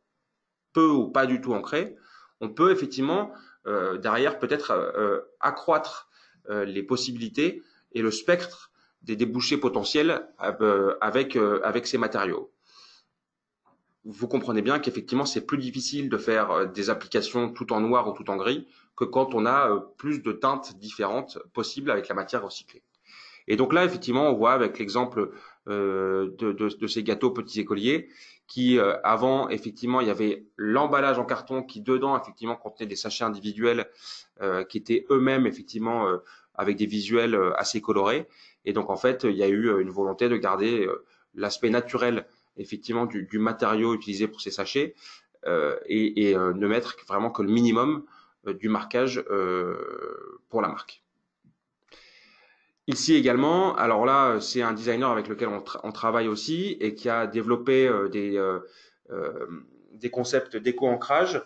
peu ou pas du tout ancrés, on peut effectivement derrière peut-être accroître les possibilités et le spectre des débouchés potentiels avec ces matériaux. Vous comprenez bien qu'effectivement, c'est plus difficile de faire des applications tout en noir ou tout en gris que quand on a plus de teintes différentes possibles avec la matière recyclée. Et donc là, effectivement, on voit avec l'exemple de ces gâteaux petits écoliers qui, avant, effectivement, il y avait l'emballage en carton qui, dedans, effectivement, contenait des sachets individuels qui étaient eux-mêmes, effectivement, avec des visuels assez colorés. Et donc, en fait, il y a eu une volonté de garder l'aspect naturel, effectivement, du matériau utilisé pour ces sachets et ne mettre vraiment que le minimum du marquage pour la marque. Ici également, alors là, c'est un designer avec lequel on travaille aussi et qui a développé des concepts d'éco-ancrage.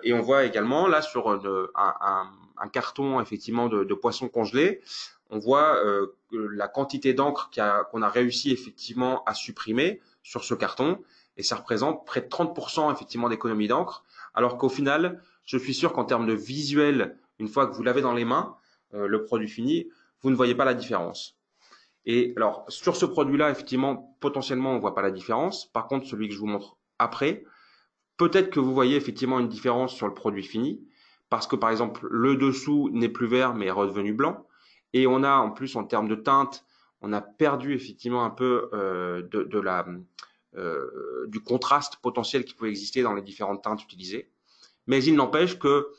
Et on voit également là sur un carton effectivement de poissons congelés, on voit la quantité d'encre qu'on a réussi effectivement à supprimer sur ce carton et ça représente près de 30% effectivement d'économie d'encre, alors qu'au final, je suis sûr qu'en termes de visuel, une fois que vous l'avez dans les mains, le produit fini, vous ne voyez pas la différence. Et alors, sur ce produit-là, effectivement, potentiellement, on ne voit pas la différence. Par contre, celui que je vous montre après, peut-être que vous voyez effectivement une différence sur le produit fini, parce que par exemple, le dessous n'est plus vert, mais est redevenu blanc. Et on a, en plus, en termes de teinte, on a perdu effectivement un peu du contraste potentiel qui peut exister dans les différentes teintes utilisées. Mais il n'empêche que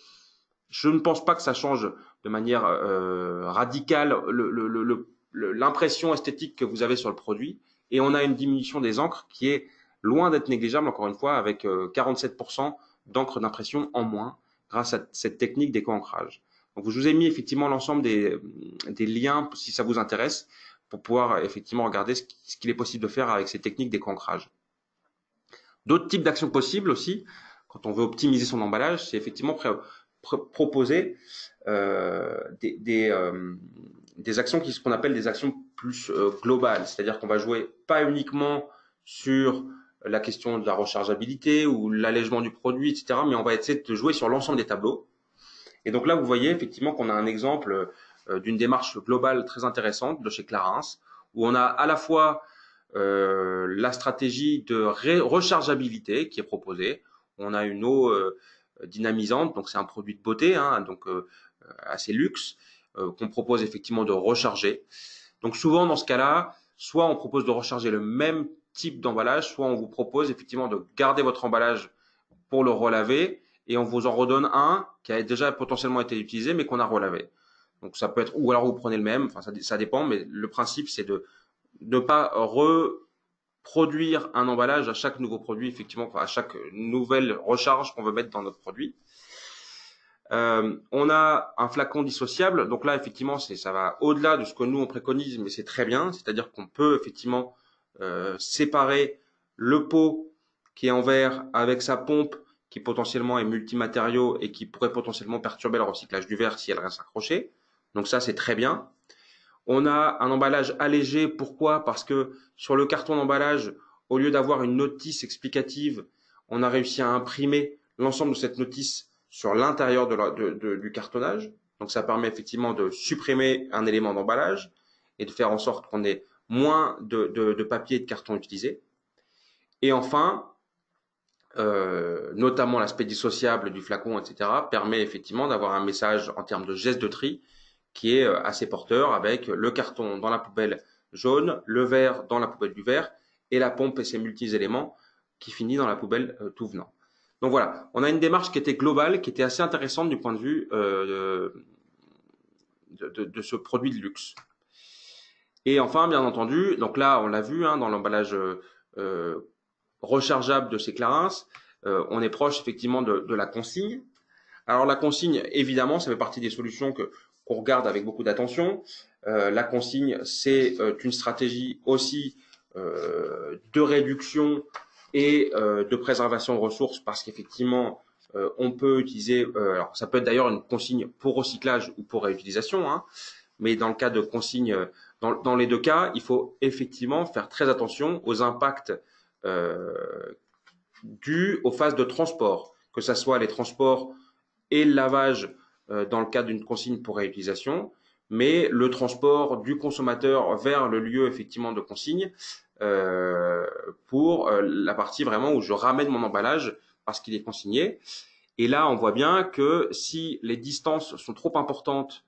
je ne pense pas que ça change de manière radicale l'impression esthétique que vous avez sur le produit. Et on a une diminution des encres qui est loin d'être négligeable, encore une fois, avec 47% d'encre d'impression en moins grâce à cette technique d'éco-ancrage. Donc, je vous ai mis effectivement l'ensemble des liens, si ça vous intéresse, pour pouvoir effectivement regarder ce qu'il est possible de faire avec ces techniques d'éco-ancrage. D'autres types d'actions possibles aussi, quand on veut optimiser son emballage, c'est effectivement proposer des actions ce qu'on appelle des actions plus globales, c'est-à-dire qu'on va jouer pas uniquement sur la question de la rechargeabilité ou l'allègement du produit, etc., mais on va essayer de jouer sur l'ensemble des tableaux. Et donc là, vous voyez effectivement qu'on a un exemple d'une démarche globale très intéressante de chez Clarins, où on a à la fois la stratégie de rechargeabilité qui est proposée. On a une eau dynamisante, donc c'est un produit de beauté, hein, donc assez luxe, qu'on propose effectivement de recharger. Donc souvent dans ce cas-là, soit on propose de recharger le même type d'emballage, soit on vous propose effectivement de garder votre emballage pour le relaver et on vous en redonne un qui a déjà potentiellement été utilisé mais qu'on a relavé. Donc ça peut être, ou alors vous prenez le même, enfin ça dépend, mais le principe c'est de ne pas reproduire un emballage à chaque nouveau produit, effectivement, enfin, à chaque nouvelle recharge qu'on veut mettre dans notre produit. On a un flacon dissociable, donc là effectivement ça va au-delà de ce que nous on préconise, mais c'est très bien, c'est-à-dire qu'on peut effectivement séparer le pot qui est en verre avec sa pompe qui potentiellement est multimatériaux et qui pourrait potentiellement perturber le recyclage du verre si elle reste accrochée. Donc ça c'est très bien. On a un emballage allégé, pourquoi? Parce que sur le carton d'emballage, au lieu d'avoir une notice explicative, on a réussi à imprimer l'ensemble de cette notice sur l'intérieur du cartonnage. Donc ça permet effectivement de supprimer un élément d'emballage et de faire en sorte qu'on ait moins de papier et de carton utilisé. Et enfin, notamment l'aspect dissociable du flacon, etc., permet effectivement d'avoir un message en termes de geste de tri qui est assez porteur avec le carton dans la poubelle jaune, le verre dans la poubelle du vert et la pompe et ses multi-éléments qui finit dans la poubelle tout venant. Donc voilà, on a une démarche qui était globale, qui était assez intéressante du point de vue de ce produit de luxe. Et enfin, bien entendu, donc là, on l'a vu hein, dans l'emballage rechargeable de ces Clarins, on est proche effectivement de la consigne. Alors la consigne, évidemment, ça fait partie des solutions qu'on regarde avec beaucoup d'attention. La consigne, c'est une stratégie aussi de réduction et de préservation de ressources parce qu'effectivement, on peut utiliser, alors ça peut être d'ailleurs une consigne pour recyclage ou pour réutilisation, hein, mais dans le cas de consigne, dans les deux cas, il faut effectivement faire très attention aux impacts dus aux phases de transport, que ce soit les transports et le lavage dans le cadre d'une consigne pour réutilisation, mais le transport du consommateur vers le lieu effectivement de consigne pour la partie vraiment où je ramène mon emballage parce qu'il est consigné. Et là, on voit bien que si les distances sont trop importantes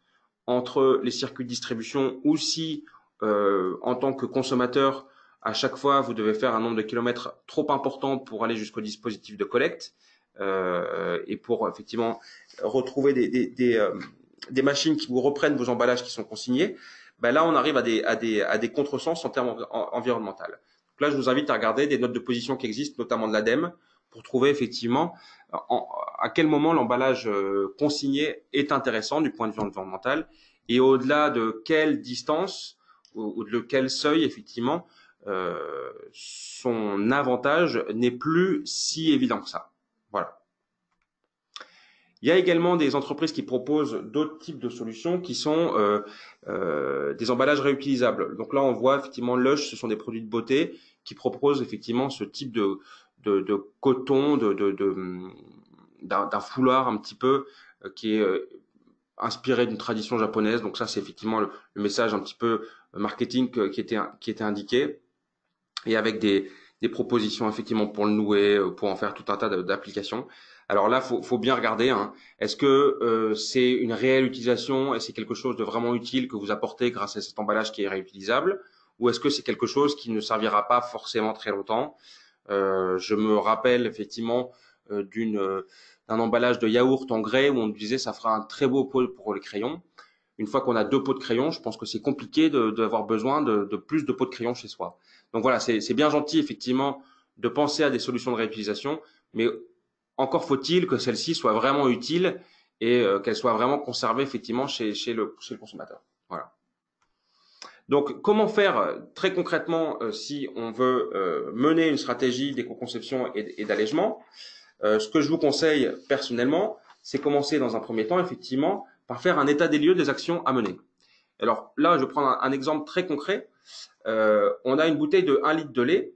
entre les circuits de distribution ou si, en tant que consommateur, à chaque fois, vous devez faire un nombre de kilomètres trop important pour aller jusqu'au dispositif de collecte et pour effectivement retrouver des machines qui vous reprennent vos emballages qui sont consignés. Ben là, on arrive à des contresens en termes environnementaux. Donc là, je vous invite à regarder des notes de position qui existent, notamment de l'ADEME, pour trouver effectivement à quel moment l'emballage consigné est intéressant du point de vue environnemental et au-delà de quelle distance ou de quel seuil, effectivement, son avantage n'est plus si évident que ça. Voilà. Il y a également des entreprises qui proposent d'autres types de solutions qui sont des emballages réutilisables. Donc là, on voit effectivement Lush, ce sont des produits de beauté qui proposent effectivement ce type de coton, d'un foulard un petit peu qui est inspiré d'une tradition japonaise. Donc ça, c'est effectivement le message un petit peu marketing qui était indiqué et avec des propositions effectivement pour le nouer, pour en faire tout un tas d'applications. Alors là, faut bien regarder. Hein. Est-ce que c'est une réelle utilisation et c'est quelque chose de vraiment utile que vous apportez grâce à cet emballage qui est réutilisable, ou est-ce que c'est quelque chose qui ne servira pas forcément très longtemps? Je me rappelle effectivement d'un emballage de yaourt en grès où on disait ça fera un très beau pot pour les crayons. Une fois qu'on a 2 pots de crayons, je pense que c'est compliqué d'avoir besoin de plus de pots de crayons chez soi. Donc voilà, c'est bien gentil effectivement de penser à des solutions de réutilisation, mais encore faut-il que celles-ci soient vraiment utiles et qu'elles soient vraiment conservées effectivement chez le consommateur. Voilà. Donc, comment faire très concrètement si on veut mener une stratégie d'éco-conception et d'allègement? Ce que je vous conseille personnellement, c'est commencer dans un premier temps effectivement par faire un état des lieux des actions à mener. Alors là, je vais prendre un exemple très concret. On a une bouteille de 1 litre de lait.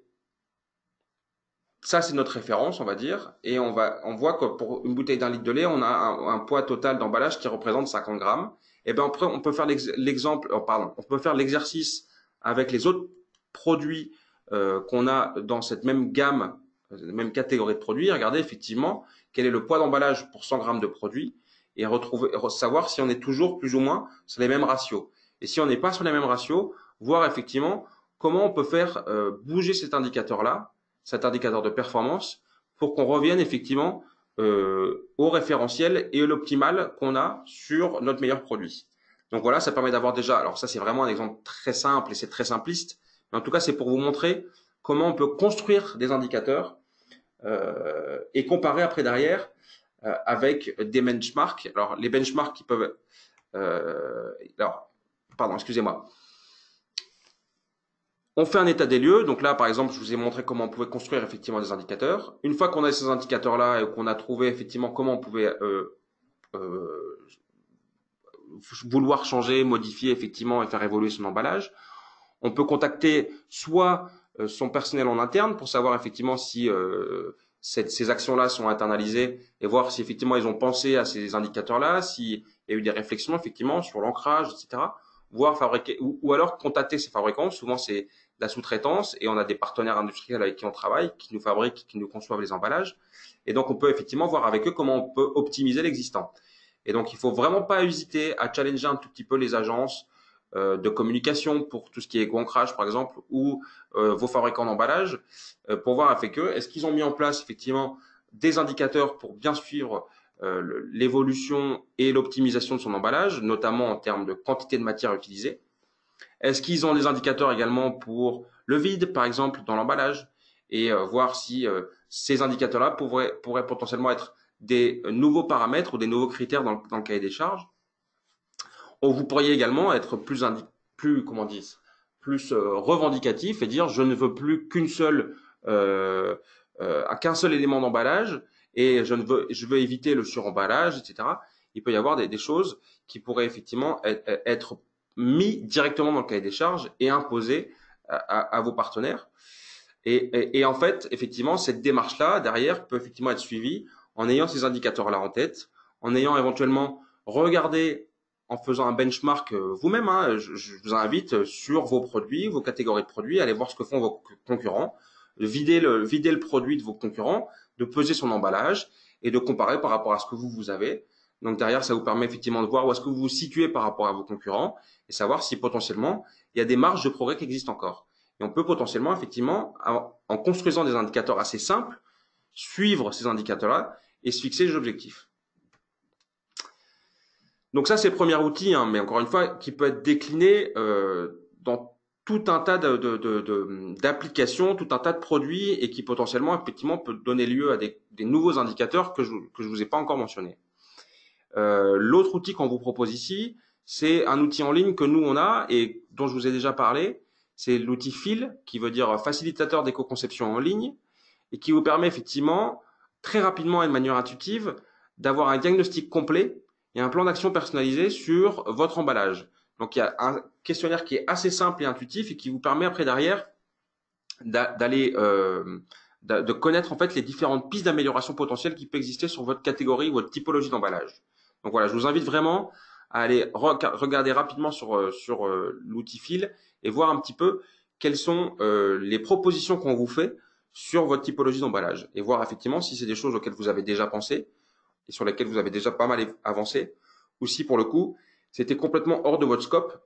Ça, c'est notre référence, on va dire. Et on voit que pour une bouteille d'1 litre de lait, on a un poids total d'emballage qui représente 50 grammes. Et bien après, on peut faire on peut faire l'exercice avec les autres produits qu'on a dans cette même gamme, même catégorie de produits. Regardez effectivement quel est le poids d'emballage pour 100 grammes de produits et savoir si on est toujours plus ou moins sur les mêmes ratios. Et si on n'est pas sur les mêmes ratios, voir effectivement comment on peut faire bouger cet indicateur-là, cet indicateur de performance, pour qu'on revienne effectivement au référentiel et à l'optimal qu'on a sur notre meilleur produit. Donc voilà, ça permet d'avoir déjà, alors ça c'est vraiment un exemple très simple et c'est très simpliste, mais en tout cas c'est pour vous montrer comment on peut construire des indicateurs et comparer après derrière avec des benchmarks. Alors les benchmarks qui peuvent, excusez-moi. On fait un état des lieux. Donc là, par exemple, je vous ai montré comment on pouvait construire effectivement des indicateurs. Une fois qu'on a ces indicateurs-là et qu'on a trouvé effectivement comment on pouvait vouloir changer, modifier effectivement et faire évoluer son emballage, on peut contacter soit son personnel en interne pour savoir effectivement si ces actions-là sont internalisées et voir si effectivement ils ont pensé à ces indicateurs-là, s'il y a eu des réflexions effectivement sur l'ancrage, etc. Voir fabriquer ou alors contacter ces fabricants. Souvent c'est la sous-traitance et on a des partenaires industriels avec qui on travaille, qui nous fabriquent, qui nous conçoivent les emballages. Et donc on peut effectivement voir avec eux comment on peut optimiser l'existant. Et donc il faut vraiment pas hésiter à challenger un tout petit peu les agences de communication pour tout ce qui est ancrage par exemple ou vos fabricants d'emballage pour voir avec eux est-ce qu'ils ont mis en place effectivement des indicateurs pour bien suivre l'évolution et l'optimisation de son emballage, notamment en termes de quantité de matière utilisée. Est-ce qu'ils ont des indicateurs également pour le vide, par exemple, dans l'emballage et voir si ces indicateurs-là pourraient potentiellement être des nouveaux paramètres ou des nouveaux critères dans le cahier des charges. Vous pourriez également être plus revendicatif et dire je ne veux plus qu'un seul élément d'emballage et je veux éviter le suremballage, etc. Il peut y avoir des choses qui pourraient effectivement être mis directement dans le cahier des charges et imposées à vos partenaires. Et en fait, effectivement, cette démarche-là, derrière, peut effectivement être suivie en ayant ces indicateurs-là en tête, en ayant éventuellement regardé, en faisant un benchmark vous-même, hein, je vous invite sur vos produits, vos catégories de produits, allez voir ce que font vos concurrents, vider le produit de vos concurrents, de peser son emballage et de comparer par rapport à ce que vous avez. Donc derrière, ça vous permet effectivement de voir où est-ce que vous vous situez par rapport à vos concurrents et savoir si potentiellement il y a des marges de progrès qui existent encore. Et on peut potentiellement, effectivement, en construisant des indicateurs assez simples, suivre ces indicateurs-là et se fixer des objectifs. Donc ça, c'est le premier outil, hein, mais encore une fois, qui peut être décliné dans tout un tas d'applications, tout un tas de produits et qui potentiellement, effectivement, peut donner lieu à des nouveaux indicateurs que je vous ai pas encore mentionnés. L'autre outil qu'on vous propose ici, c'est un outil en ligne que nous on a et dont je vous ai déjà parlé. C'est l'outil FIL, qui veut dire facilitateur d'éco-conception en ligne, et qui vous permet effectivement très rapidement et de manière intuitive d'avoir un diagnostic complet et un plan d'action personnalisé sur votre emballage. Donc il y a un questionnaire qui est assez simple et intuitif et qui vous permet après derrière d'aller de connaître en fait les différentes pistes d'amélioration potentielles qui peuvent exister sur votre catégorie ou votre typologie d'emballage. Donc voilà, je vous invite vraiment à aller regarder rapidement sur l'outil FIL et voir un petit peu quelles sont les propositions qu'on vous fait sur votre typologie d'emballage et voir effectivement si c'est des choses auxquelles vous avez déjà pensé et sur lesquelles vous avez déjà pas mal avancé ou si pour le coup c'était complètement hors de votre scope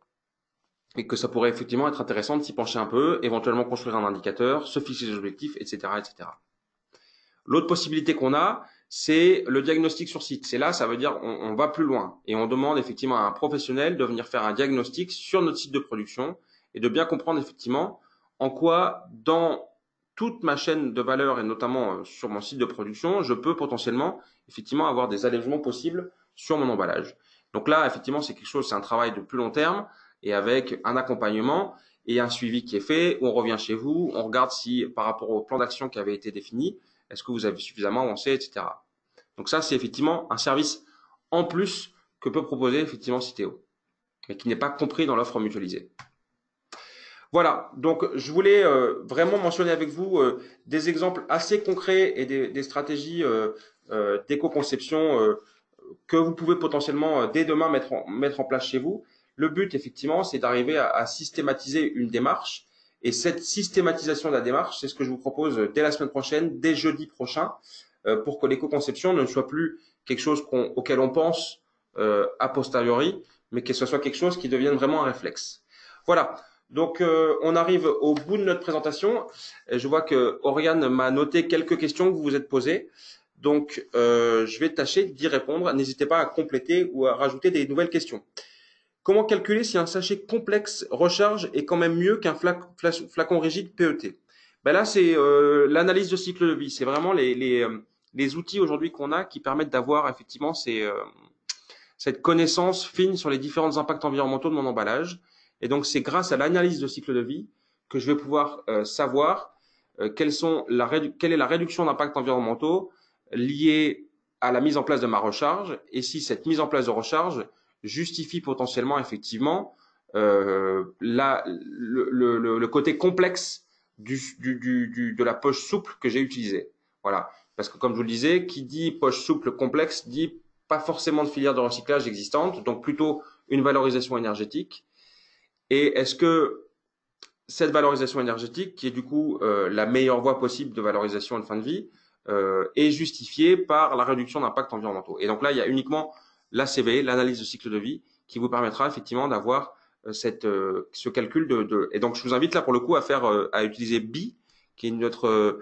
et que ça pourrait effectivement être intéressant de s'y pencher un peu, éventuellement construire un indicateur, se fixer des objectifs, etc., etc. L'autre possibilité qu'on a, c'est le diagnostic sur site. C'est là, ça veut dire on va plus loin et on demande effectivement à un professionnel de venir faire un diagnostic sur notre site de production et de bien comprendre effectivement en quoi, dans toute ma chaîne de valeur et notamment sur mon site de production, je peux potentiellement effectivement avoir des allègements possibles sur mon emballage. Donc là, effectivement, c'est quelque chose, c'est un travail de plus long terme et avec un accompagnement et un suivi qui est fait. On revient chez vous, on regarde si par rapport au plan d'action qui avait été défini, est-ce que vous avez suffisamment avancé, etc. Donc ça, c'est effectivement un service en plus que peut proposer effectivement Citeo, mais qui n'est pas compris dans l'offre mutualisée. Voilà, donc je voulais vraiment mentionner avec vous des exemples assez concrets et des stratégies d'éco-conception que vous pouvez potentiellement dès demain mettre en place chez vous. Le but, effectivement, c'est d'arriver à systématiser une démarche. Et cette systématisation de la démarche, c'est ce que je vous propose dès la semaine prochaine, dès jeudi prochain, pour que l'éco-conception ne soit plus quelque chose auquel on pense a posteriori, mais que ce soit quelque chose qui devienne vraiment un réflexe. Voilà. Donc, on arrive au bout de notre présentation. Je vois que Oriane m'a noté quelques questions que vous vous êtes posées. Donc, je vais tâcher d'y répondre. N'hésitez pas à compléter ou à rajouter des nouvelles questions. Comment calculer si un sachet complexe recharge est quand même mieux qu'un flacon rigide PET? Ben là, c'est l'analyse de cycle de vie. C'est vraiment les outils aujourd'hui qu'on a qui permettent d'avoir effectivement cette connaissance fine sur les différents impacts environnementaux de mon emballage. Et donc, c'est grâce à l'analyse de cycle de vie que je vais pouvoir savoir quelle est la réduction d'impacts environnementaux liée à la mise en place de ma recharge et si cette mise en place de recharge justifie potentiellement effectivement le côté complexe de la poche souple que j'ai utilisée. Voilà. Parce que comme je vous le disais, qui dit poche souple complexe dit pas forcément de filière de recyclage existante, donc plutôt une valorisation énergétique. Et est-ce que cette valorisation énergétique, qui est du coup la meilleure voie possible de valorisation et de fin de vie, est justifiée par la réduction d'impacts environnementaux. Et donc là, il y a uniquement l'ACV, l'analyse de cycle de vie, qui vous permettra effectivement d'avoir ce calcul Et donc, je vous invite là pour le coup à utiliser BI, qui est notre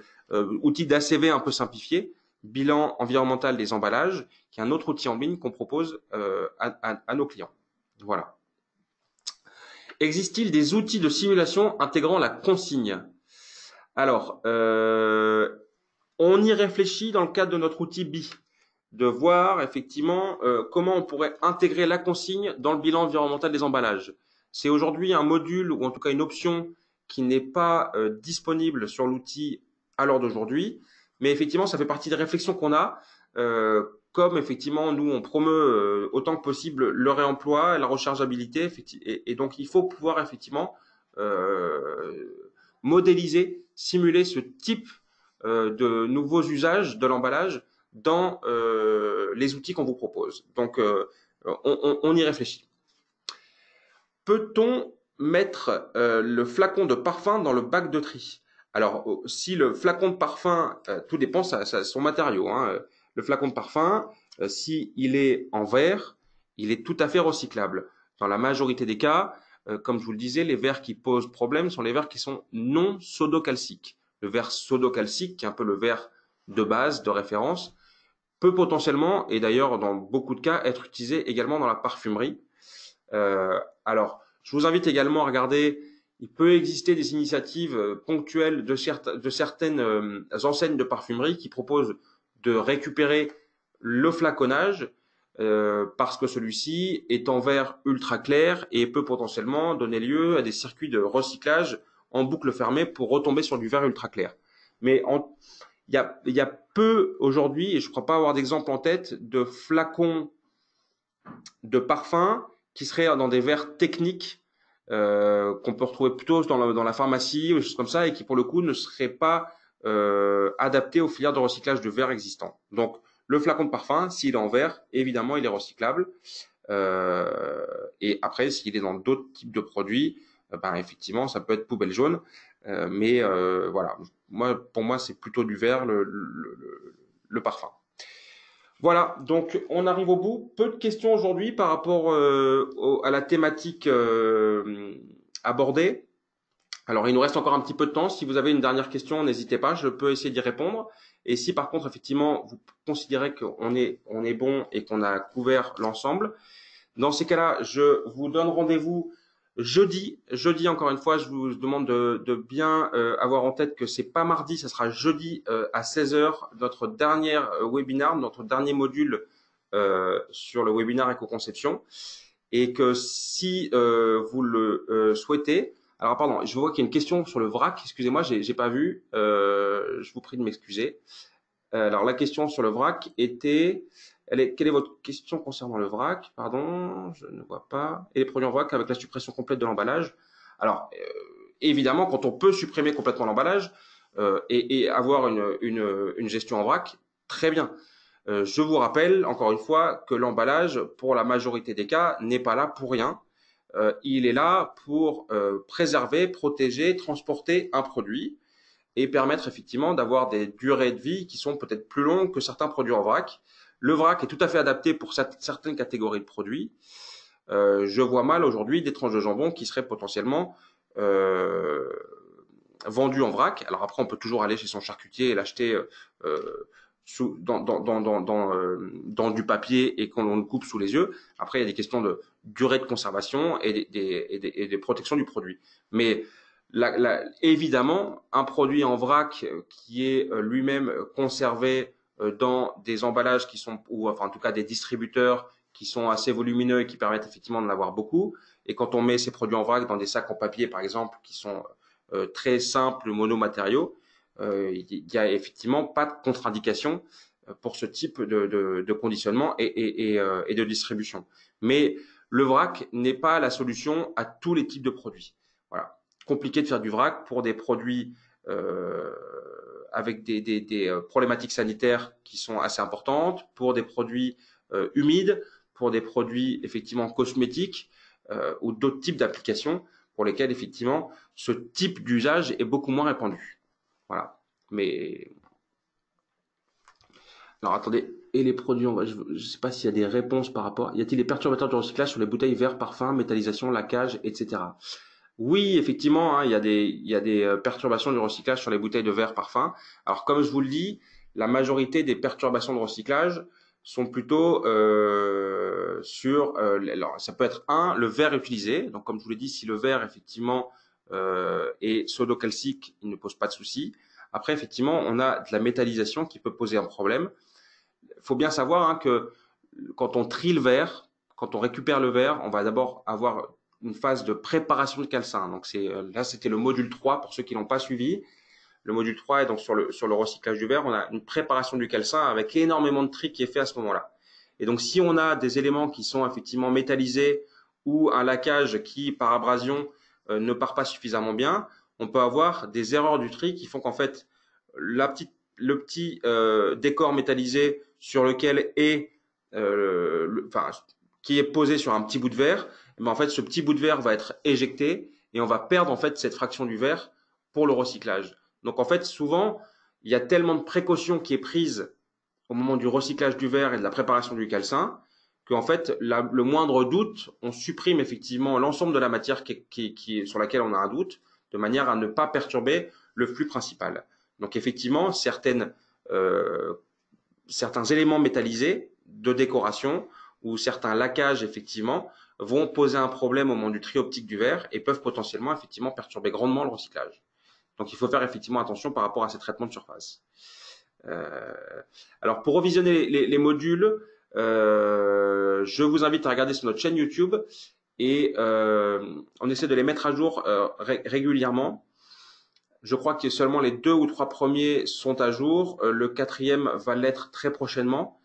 outil d'ACV un peu simplifié, bilan environnemental des emballages, qui est un autre outil en ligne qu'on propose à nos clients. Voilà. Existe-t-il des outils de simulation intégrant la consigne? Alors, on y réfléchit dans le cadre de notre outil BI, de voir effectivement comment on pourrait intégrer la consigne dans le bilan environnemental des emballages. C'est aujourd'hui un module ou en tout cas une option qui n'est pas disponible sur l'outil à l'heure d'aujourd'hui, mais effectivement ça fait partie des réflexions qu'on a. Comme effectivement nous on promeut autant que possible le réemploi, la rechargeabilité, et donc il faut pouvoir effectivement modéliser, simuler ce type de nouveaux usages de l'emballage dans les outils qu'on vous propose. Donc on y réfléchit. Peut-on mettre le flacon de parfum dans le bac de tri? Alors, si le flacon de parfum, tout dépend de son matériau. Hein. Le flacon de parfum, si il est en verre, il est tout à fait recyclable. Dans la majorité des cas, comme je vous le disais, les verres qui posent problème sont les verres qui sont non sodocalciques. Le verre sodocalcique, qui est un peu le verre de base, de référence, peut potentiellement, et d'ailleurs dans beaucoup de cas, être utilisé également dans la parfumerie. Alors, je vous invite également à regarder, il peut exister des initiatives ponctuelles de certaines enseignes de parfumerie qui proposent de récupérer le flaconnage parce que celui-ci est en verre ultra clair et peut potentiellement donner lieu à des circuits de recyclage en boucle fermée pour retomber sur du verre ultra clair. Mais il y a peu aujourd'hui, et je ne crois pas avoir d'exemple en tête, de flacons de parfum qui seraient dans des verres techniques qu'on peut retrouver plutôt dans la pharmacie ou des choses comme ça et qui pour le coup ne seraient pas adaptés aux filières de recyclage de verre existants. Donc le flacon de parfum, s'il est en verre, évidemment il est recyclable. Et après, s'il est dans d'autres types de produits, ben effectivement, ça peut être poubelle jaune. Mais voilà, pour moi, c'est plutôt du verre le parfum. Voilà, donc on arrive au bout. Peu de questions aujourd'hui par rapport à la thématique abordée. Alors, il nous reste encore un petit peu de temps. Si vous avez une dernière question, n'hésitez pas, je peux essayer d'y répondre. Et si par contre, effectivement, vous considérez qu'on on est bon et qu'on a couvert l'ensemble, dans ces cas-là, je vous donne rendez-vous jeudi. Jeudi, encore une fois, je vous demande de bien avoir en tête que c'est pas mardi, ça sera jeudi à 16 heures, notre dernier webinar, notre dernier module sur le webinar éco-conception. Et que si vous le souhaitez, alors pardon, je vois qu'il y a une question sur le vrac, excusez-moi, j'ai pas vu, je vous prie de m'excuser. Alors la question sur le vrac était, quelle est votre question concernant le vrac? Pardon, je ne vois pas. Et les produits en vrac avec la suppression complète de l'emballage. Alors évidemment, quand on peut supprimer complètement l'emballage et avoir une gestion en vrac, très bien. Je vous rappelle encore une fois que l'emballage, pour la majorité des cas, n'est pas là pour rien. Il est là pour préserver, protéger, transporter un produit et permettre effectivement d'avoir des durées de vie qui sont peut-être plus longues que certains produits en vrac. Le vrac est tout à fait adapté pour certaines catégories de produits. Je vois mal aujourd'hui des tranches de jambon qui seraient potentiellement vendues en vrac. Alors après, on peut toujours aller chez son charcutier et l'acheter dans du papier et qu'on le coupe sous les yeux. Après, il y a des questions de durée de conservation et des protections du produit. Mais évidemment, un produit en vrac qui est lui-même conservé dans des emballages qui sont, ou enfin en tout cas des distributeurs qui sont assez volumineux et qui permettent effectivement de l'avoir beaucoup. Et quand on met ces produits en vrac dans des sacs en papier, par exemple, qui sont très simples, monomatériaux, il y a effectivement pas de contre-indication pour ce type de conditionnement et de distribution. Mais le vrac n'est pas la solution à tous les types de produits. Voilà. Compliqué de faire du vrac pour des produits avec des problématiques sanitaires qui sont assez importantes, pour des produits humides, pour des produits effectivement cosmétiques ou d'autres types d'applications pour lesquelles effectivement ce type d'usage est beaucoup moins répandu. Voilà. Mais alors attendez, et les produits, je ne sais pas s'il y a des réponses par rapport. Y a-t-il des perturbateurs de recyclage sur les bouteilles verre, parfum, métallisation, laquage, etc. Oui, effectivement, hein, il y a des perturbations du recyclage sur les bouteilles de verre, parfum. Alors comme je vous le dis, la majorité des perturbations de recyclage sont plutôt sur. Alors ça peut être le verre utilisé. Donc comme je vous l'ai dit, si le verre effectivement est sodocalcique, il ne pose pas de souci. Après, effectivement, on a de la métallisation qui peut poser un problème. Il faut bien savoir hein, que quand on trie le verre, quand on récupère le verre, on va d'abord avoir une phase de préparation de calcin. Donc là, c'était le module 3 pour ceux qui n'ont pas suivi. Le module 3 est donc sur le recyclage du verre. On a une préparation du calcin avec énormément de tri qui est fait à ce moment-là. Et donc, si on a des éléments qui sont effectivement métallisés ou un laquage qui, par abrasion, ne part pas suffisamment bien, on peut avoir des erreurs du tri qui font qu'en fait, le petit décor métallisé sur lequel est, qui est posé sur un petit bout de verre, mais en fait, ce petit bout de verre va être éjecté et on va perdre en fait cette fraction du verre pour le recyclage. Donc en fait, souvent, il y a tellement de précautions qui est prise au moment du recyclage du verre et de la préparation du calcin, qu'en fait, le moindre doute, on supprime effectivement l'ensemble de la matière sur laquelle on a un doute, de manière à ne pas perturber le flux principal. Donc effectivement, certains éléments métallisés de décoration ou certains lacages effectivement vont poser un problème au moment du tri optique du verre et peuvent potentiellement effectivement perturber grandement le recyclage. Donc il faut faire effectivement attention par rapport à ces traitements de surface. Euh, alors pour revisionner les modules, je vous invite à regarder sur notre chaîne YouTube et on essaie de les mettre à jour régulièrement. Je crois que seulement les 2 ou 3 premiers sont à jour. Le 4e va l'être très prochainement.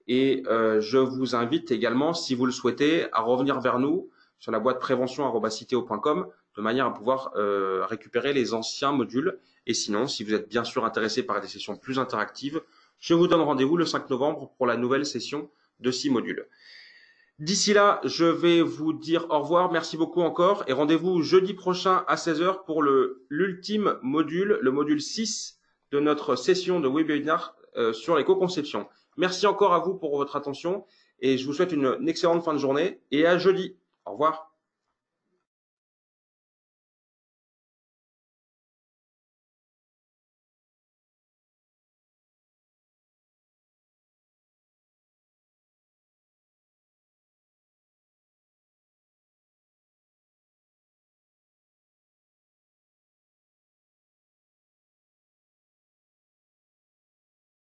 Et je vous invite également, si vous le souhaitez, à revenir vers nous sur la boîte prévention@citeo.com de manière à pouvoir récupérer les anciens modules. Et sinon, si vous êtes bien sûr intéressé par des sessions plus interactives, je vous donne rendez-vous le 5 novembre pour la nouvelle session de 6 modules. D'ici là, je vais vous dire au revoir. Merci beaucoup encore et rendez-vous jeudi prochain à 16 h pour l'ultime module, le module 6 de notre session de webinaire sur l'éco-conception. Merci encore à vous pour votre attention et je vous souhaite une excellente fin de journée et à jeudi. Au revoir.